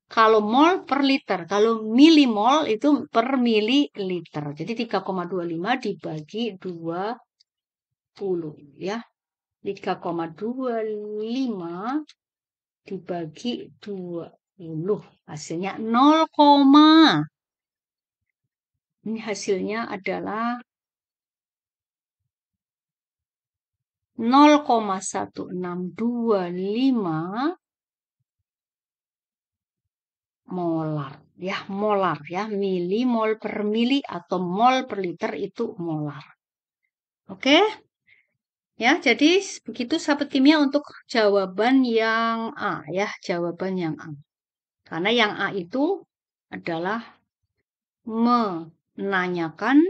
Kalau mol per liter, kalau milimol itu per mililiter. Jadi 3,25 dibagi 20 ya. 3,25 dibagi 20. Hasilnya 0, ini hasilnya adalah 0,1625 molar ya, molar ya, milimol per mili atau mol per liter itu molar. Oke? Ya, jadi begitu sahabat kimia untuk jawaban yang A ya, jawaban yang A. Karena yang A itu adalah menanyakan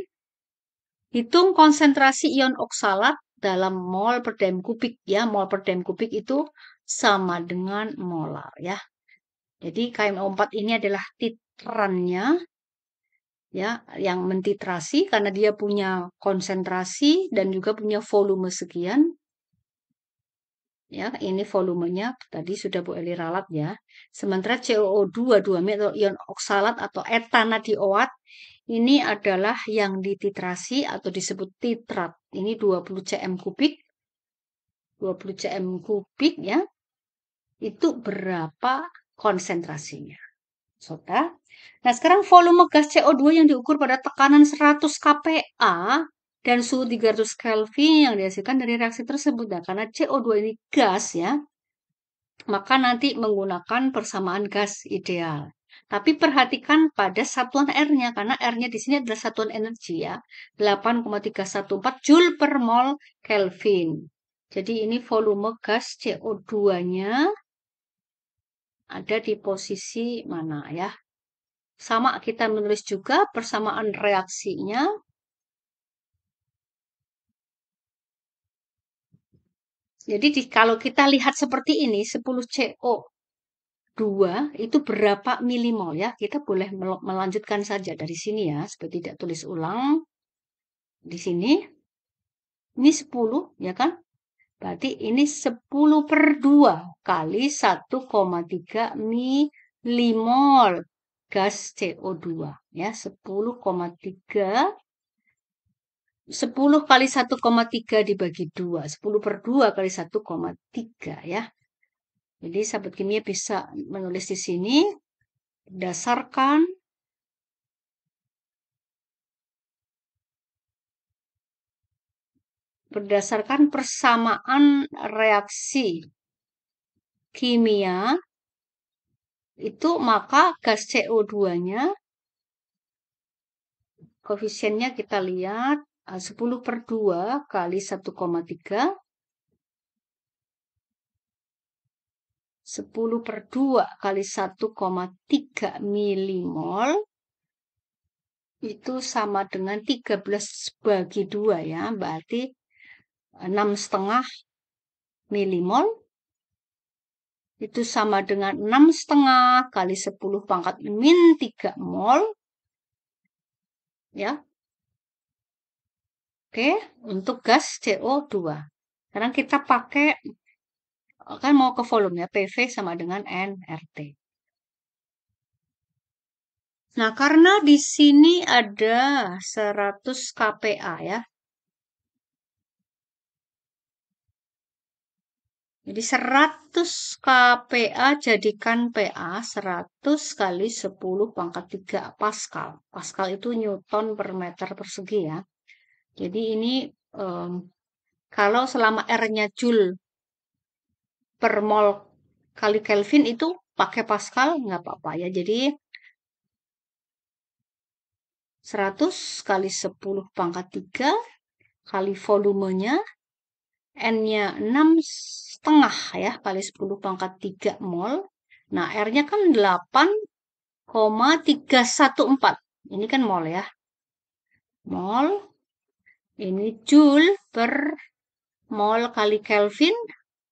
hitung konsentrasi ion oksalat dalam mol per dem kubik ya. Mol per dem kubik itu sama dengan molar ya. Jadi KMO4 ini adalah titrannya ya, yang mentitrasi karena dia punya konsentrasi dan juga punya volume sekian. Ya, ini volumenya tadi sudah Bu Eli ralat ya. Sementara COO2 atau ion oksalat atau etanadioat ini adalah yang dititrasi atau disebut titrat. Ini 20 cm kubik. 20 cm kubik ya. itu berapa konsentrasinya. Soda. Nah, sekarang volume gas CO2 yang diukur pada tekanan 100 kPa dan suhu 300 Kelvin yang dihasilkan dari reaksi tersebut. Nah, karena CO2 ini gas ya, maka nanti menggunakan persamaan gas ideal. Tapi perhatikan pada satuan R-nya, karena R-nya di sini adalah satuan energi ya, 8,314 Joule per mol Kelvin. Jadi ini volume gas CO2-nya ada di posisi mana ya? Sama kita menulis juga persamaan reaksinya. Jadi kalau kita lihat seperti ini, 10 CO2 itu berapa milimol ya? Kita boleh melanjutkan saja dari sini ya, supaya tidak tulis ulang. Di sini, ini 10 ya kan? Berarti ini 10 per 2 kali 1,3 milimol gas CO2 ya, 10,3 10 kali 1,3 dibagi 2. 10 per 2 kali 1,3 ya. Jadi sahabat kimia bisa menulis di sini berdasarkan persamaan reaksi kimia itu, maka gas CO2-nya koefisiennya kita lihat 10 per 2 kali 1,3. 10 per 2 kali 1,3 milimol itu sama dengan 13 bagi 2 ya, berarti 6,5 milimol itu sama dengan 6,5 kali 10 pangkat min 3 mol ya. Oke, untuk gas CO2. Sekarang kita pakai, kan mau ke volume ya, PV sama dengan nRT. Nah, karena di sini ada 100 kPa ya. Jadi 100 kPa jadikan PA 100 kali 10 pangkat 3 Pascal. Pascal itu Newton per meter persegi ya. Jadi ini kalau selama R-nya Joule per mol kali Kelvin itu pakai Pascal nggak apa-apa ya. Jadi 100 kali 10 pangkat 3 kali volumenya, N-nya 6,5 ya, kali 10 pangkat 3 mol. Nah, R-nya kan 8,314. Ini kan mol ya. Mol. Ini Joule per mol kali Kelvin.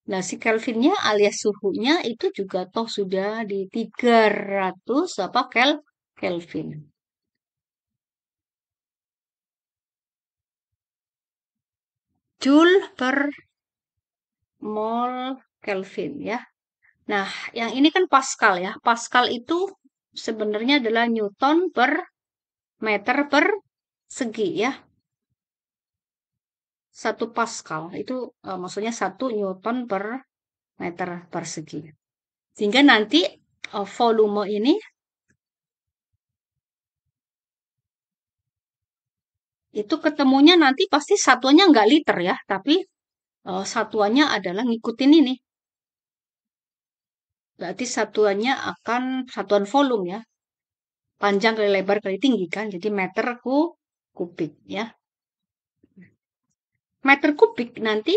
Nah, si Kelvinnya alias suhunya itu juga toh sudah di 300 apa Kelvin. Joule per mol Kelvin ya. Nah, yang ini kan Pascal ya. Pascal itu sebenarnya adalah Newton per meter persegi ya. 1 Pascal itu maksudnya 1 Newton per meter persegi. Sehingga nanti volume ini itu ketemunya nanti pasti satuannya nggak liter ya, tapi satuannya adalah ngikutin ini. Berarti satuannya akan satuan volume ya. Panjang kali lebar kali tinggi kan. Jadi meter kubik ya. Meter kubik nanti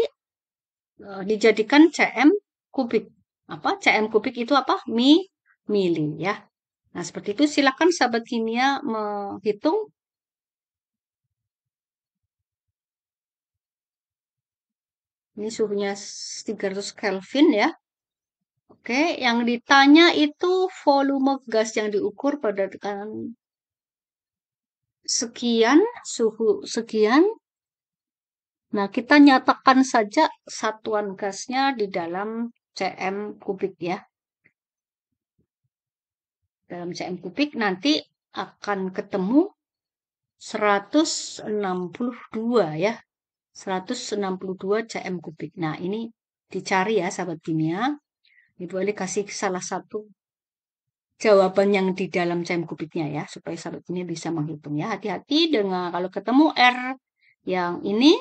dijadikan cm kubik. Apa? Cm kubik itu apa? Mili ya. Nah, seperti itu silakan sahabat kimia menghitung. Ini suhunya 300 Kelvin ya. Oke, yang ditanya itu volume gas yang diukur pada tekanan sekian, suhu sekian. Nah, kita nyatakan saja satuan gasnya di dalam cm kubik ya. Dalam cm kubik nanti akan ketemu 162 ya. 162 cm kubik. Nah, ini dicari ya sahabat kimia. Ibu Ali kasih salah satu jawaban yang di dalam cm kubiknya ya, supaya sahabat ini bisa menghitung ya. Hati-hati dengan kalau ketemu R yang ini,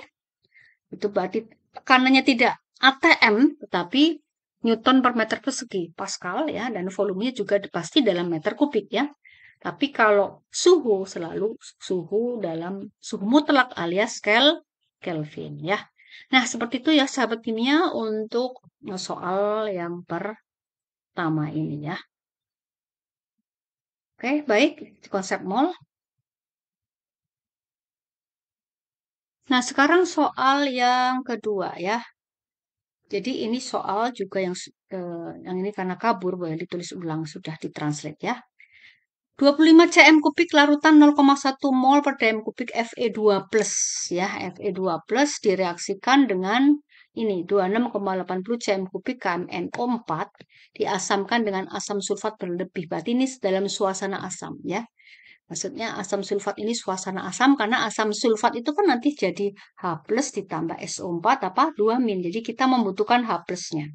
itu berarti tekanannya tidak ATM, tetapi Newton per meter persegi, Pascal ya, dan volumenya juga pasti dalam meter kubik ya. Tapi kalau suhu selalu suhu dalam suhu mutlak alias Kelvin ya. Nah, seperti itu ya sahabat kimia untuk soal yang pertama ini ya. Oke, baik, konsep mol. Nah, sekarang soal yang kedua ya. Jadi ini soal juga yang ini karena kabur boleh ditulis ulang, sudah ditranslate ya. 25 cm kubik larutan 0,1 mol per dm kubik Fe2 plus ya. Fe2 plus direaksikan dengan ini 26,80 cm kubik KMnO4 diasamkan dengan asam sulfat berlebih. Berarti ini dalam suasana asam ya. Maksudnya asam sulfat ini suasana asam karena asam sulfat itu kan nanti jadi H plus ditambah SO4 apa 2-. Jadi kita membutuhkan H plusnya.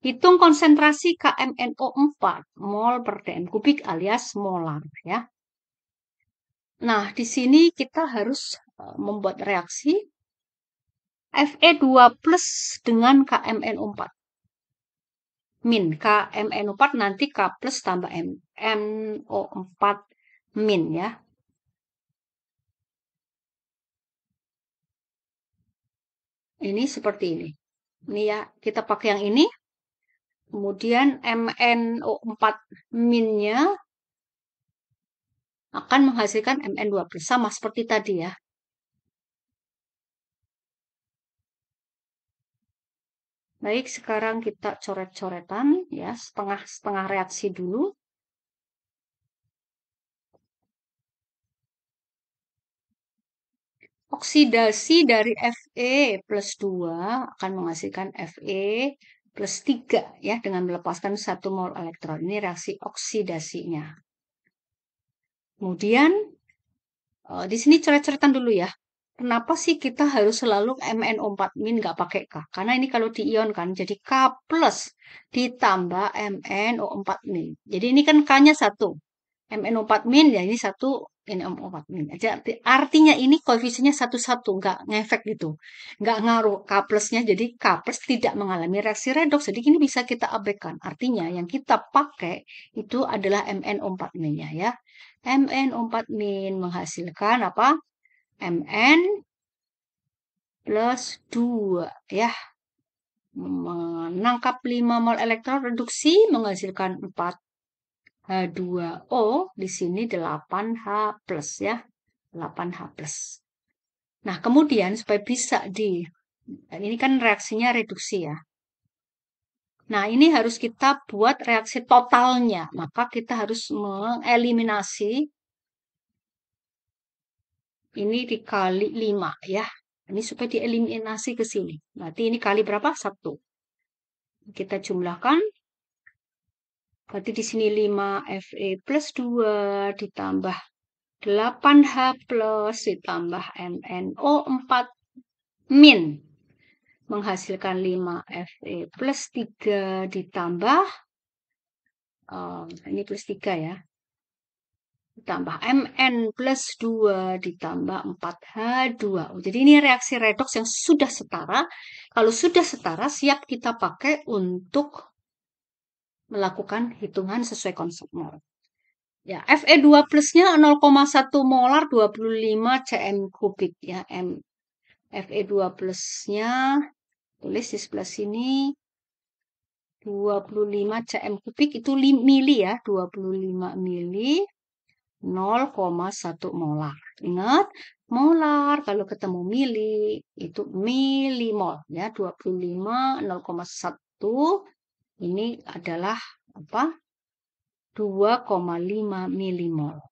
Hitung konsentrasi KMnO4 mol per dm kubik alias molar ya. Nah, di sini kita harus membuat reaksi Fe2 plus dengan KMnO4 min. KMnO4 nanti K plus tambah NO4 min ya. Ini seperti ini. Ini ya, kita pakai yang ini. Kemudian MnO4 minnya akan menghasilkan Mn2 plus. Sama seperti tadi ya. Baik, sekarang kita coret-coretan ya, setengah-setengah reaksi dulu. Oksidasi dari Fe plus 2 akan menghasilkan Fe plus 3 ya, dengan melepaskan 1 mol elektron. Ini reaksi oksidasinya. Kemudian di sini coret-coretan dulu ya. Kenapa sih kita harus selalu MnO4 min nggak pakai K? Karena ini kalau diionkan jadi K plus ditambah MnO4 min. Jadi ini kan K-nya 1. MnO4 min ya ini 1 NO4 min. Artinya ini koefisiennya satu-satu, nggak ngefek gitu. Nggak ngaruh K plusnya, jadi K plus tidak mengalami reaksi redoks. Jadi ini bisa kita abaikan. Artinya yang kita pakai itu adalah MnO4 min-nya ya. MnO4 min menghasilkan apa? Mn plus 2 ya. Menangkap 5 mol elektron reduksi menghasilkan 4 H2O, di sini 8H plus ya. 8H plus. Nah, kemudian supaya bisa ini kan reaksinya reduksi ya. Nah, ini harus kita buat reaksi totalnya. Maka kita harus mengeliminasi ini dikali 5 ya. Ini supaya dieliminasi ke sini. Berarti ini kali berapa? 1. Kita jumlahkan. Berarti di sini 5 Fe plus 2 ditambah 8H plus ditambah MnO4 min. Menghasilkan 5 Fe plus 3 ditambah, ini plus 3 ya. Ditambah Mn plus 2 ditambah 4H2O. Jadi ini reaksi redoks yang sudah setara. Kalau sudah setara, siap kita pakai untuk melakukan hitungan sesuai konsep mol. Ya, Fe2 plusnya 0,1 molar 25 cm kubik ya. Fe2 plusnya tulis di sebelah sini 25 cm kubik itu mili ya. 25 mili 0,1 molar. Ingat, molar kalau ketemu mili itu milimol ya. 25 0,1 ini adalah apa? 2,5 milimol.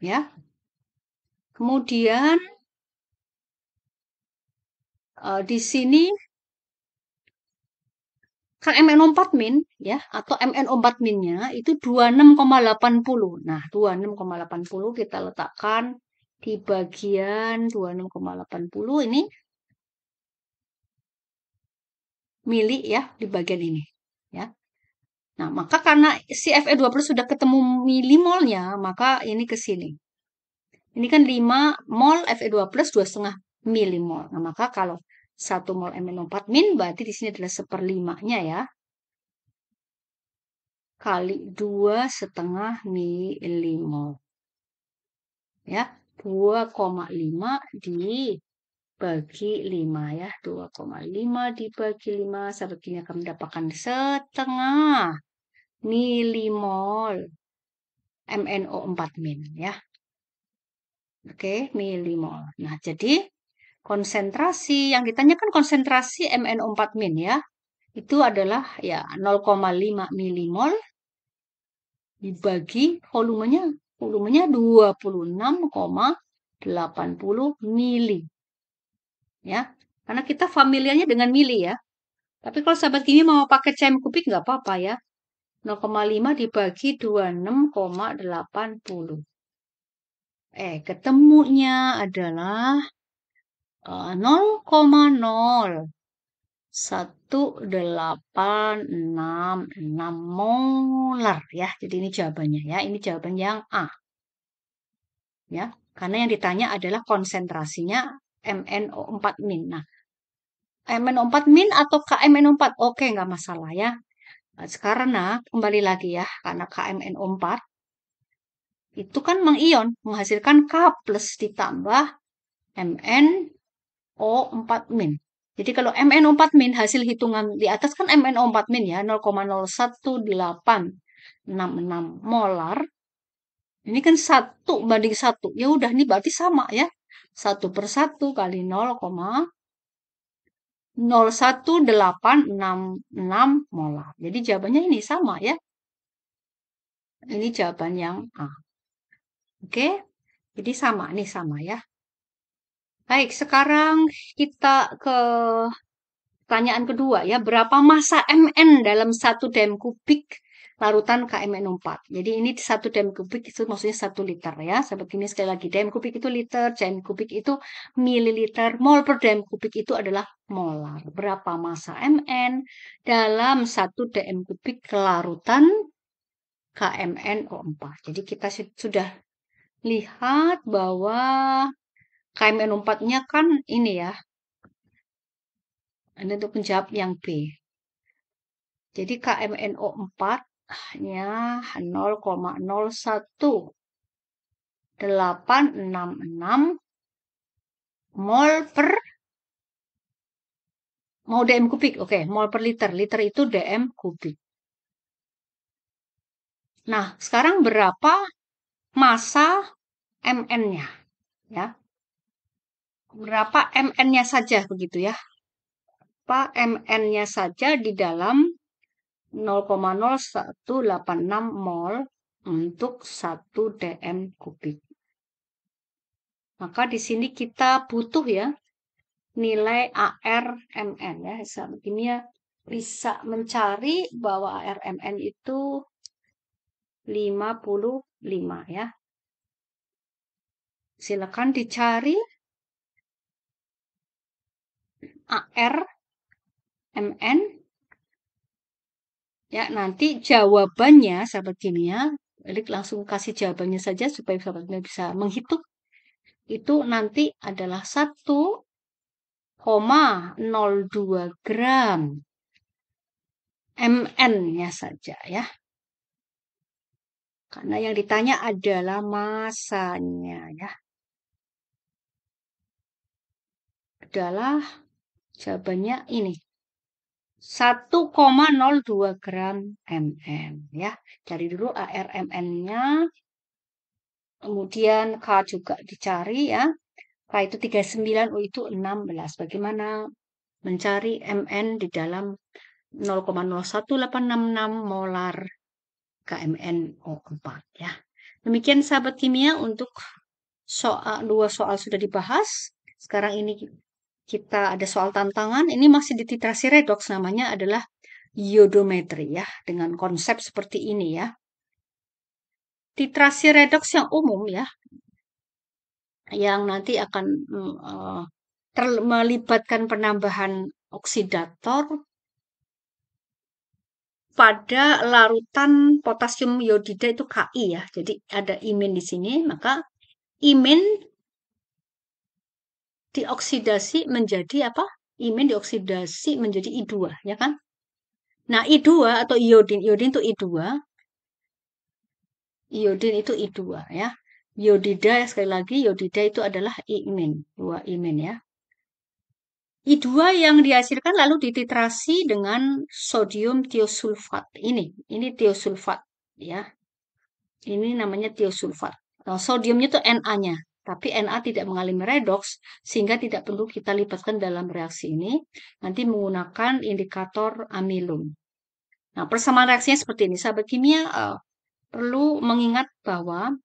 Ya. Kemudian di sini kan MnO4 min ya atau MnO4 minnya itu 26,80. Nah, 26,80 kita letakkan di bagian 26,80 ini mili ya di bagian ini ya. Nah, maka karena si Fe20 sudah ketemu milimolnya, maka ini ke sini. Ini kan 5 mol Fe2+, 2,5 milimol. Nah, maka kalau 1 mol MnO4- berarti di sini adalah 1/5-nya ya. Kali 2,5 milimol. Ya, 2,5 dibagi 5 ya. 2,5 dibagi 5, sahabat kimia akan mendapatkan setengah milimol MnO4- ya. Oke, milimol. Nah, jadi konsentrasi yang ditanyakan konsentrasi MnO4- ya. Itu adalah ya 0,5 milimol dibagi volumenya. Volumenya 26,80 mili. Ya. Karena kita familiarnya dengan mili ya. Tapi kalau sahabat kimia mau pakai cm kubik nggak apa-apa ya. 0,5 dibagi 26,80. Ketemunya adalah 0,01866 molar ya. Jadi ini jawabannya ya. Ini jawaban yang A. Ya, karena yang ditanya adalah konsentrasinya MnO4-. Nah, MnO4- atau KMnO4? Oke, nggak masalah ya. Nah, sekarang kembali lagi ya, karena KMnO4 itu kan mengion, menghasilkan K plus ditambah MnO4-. Jadi kalau MnO4- hasil hitungan di atas kan MnO4- ya 0,01866 molar. Ini kan 1/1. Ya udah, ini berarti sama ya. 1/1 kali 0,01866 molar. Jadi jawabannya ini sama ya. Ini jawaban yang A. Oke. Jadi sama, ini sama ya. Baik, sekarang kita ke pertanyaan kedua ya. Berapa massa Mn dalam 1 dm kubik larutan KMnO4? Jadi ini 1 dm kubik itu maksudnya 1 liter ya. Seperti ini sekali lagi. Dm kubik itu liter, dm kubik itu mililiter, mol per dm kubik itu adalah molar. Berapa massa Mn dalam 1 dm kubik larutan KMnO4? Jadi kita sudah lihat bahwa KMnO4-nya kan ini ya. Ini untuk menjawab yang B. Jadi KMnO4-nya 0,01866 mol per mau dm kubik. Oke, mol per liter. Liter itu dm kubik. Nah, sekarang berapa massa Mn-nya? Ya. Berapa Mn-nya saja begitu ya? Apa Mn-nya saja di dalam 0,0186 mol untuk 1 dm kubik. Maka di sini kita butuh ya nilai ARMN ya. Sahabat kimia bisa mencari bahwa ARMN itu 55 ya. Silakan dicari ARMN. Ya, nanti jawabannya sahabat kimia, Elik langsung kasih jawabannya saja supaya sahabat kimia bisa menghitung. Itu nanti adalah 1,02 gram Mn-nya saja ya. Karena yang ditanya adalah masanya ya. Adalah jawabannya ini. 1,02 gram Mn ya. Cari dulu ARMN-nya. Kemudian K juga dicari ya. K itu 39, U itu 16. Bagaimana mencari Mn di dalam 0,01866 molar KMnO4 ya. Demikian sahabat kimia untuk dua soal sudah dibahas. Sekarang ini kita ada soal tantangan. Ini masih di titrasi redoks, namanya adalah iodometri ya, dengan konsep seperti ini ya. Titrasi redoks yang umum ya, yang nanti akan melibatkan penambahan oksidator pada larutan potasium iodida itu Ki ya. Jadi ada imin di sini, maka imin dioksidasi menjadi apa? Imin dioksidasi menjadi I2, ya kan? Nah, I2 atau iodin itu I2, iodin itu I2 ya. Iodida sekali lagi, iodida itu adalah imin, dua imin ya. I2 yang dihasilkan lalu dititrasi dengan sodium tiosulfat. Ini tiosulfat ya. Ini namanya tiosulfat. Sodiumnya itu Na-nya, tapi Na tidak mengalami redoks sehingga tidak perlu kita libatkan dalam reaksi ini. Nanti menggunakan indikator amilum. Nah, persamaan reaksinya seperti ini. Sahabat kimia perlu mengingat bahwa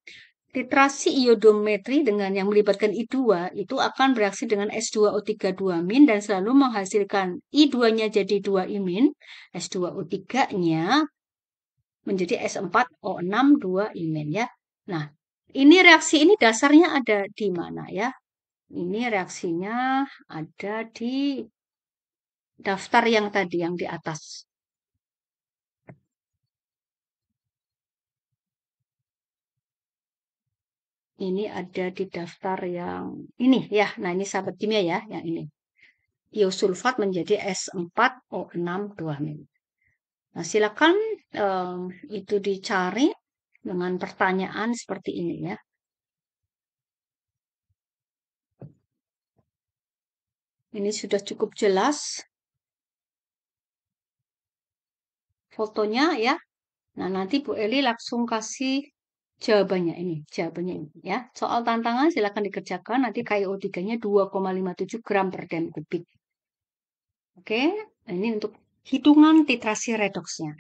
titrasi iodometri dengan yang melibatkan I2 itu akan bereaksi dengan S2O3 2- dan selalu menghasilkan I2-nya jadi 2-imin, S2O3-nya menjadi S4O6 2-imin ya. Nah, ini reaksi ini dasarnya ada di mana ya? Ini reaksinya ada di daftar yang tadi yang di atas. Ini ada di daftar yang ini ya. Nah, ini sahabat kimia ya, yang ini. Tiosulfat menjadi S4O6 2-min. Nah, silakan itu dicari dengan pertanyaan seperti ini ya. Ini sudah cukup jelas fotonya ya. Nah, nanti Bu Eli langsung kasih jawabannya ini ya. Soal tantangan silakan dikerjakan. Nanti KiO3-nya 2,57 gram per dem kubik. Oke, nah, ini untuk hitungan titrasi redoksnya.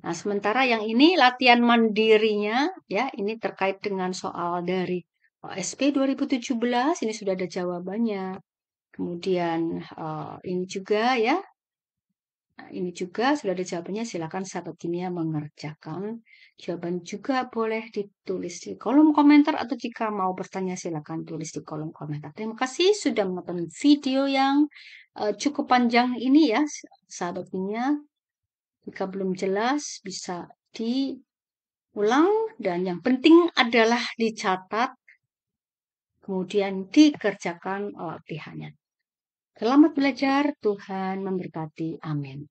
Nah, sementara yang ini latihan mandirinya ya, ini terkait dengan soal dari OSP 2017, ini sudah ada jawabannya. Kemudian ini juga ya. Nah, ini juga sudah ada jawabannya, silakan sahabat kimia mengerjakan. Jawaban juga boleh ditulis di kolom komentar atau jika mau bertanya silakan tulis di kolom komentar. Terima kasih sudah menonton video yang cukup panjang ini ya, sahabat kimia. Jika belum jelas bisa diulang dan yang penting adalah dicatat kemudian dikerjakan latihannya. Selamat belajar, Tuhan memberkati. Amin.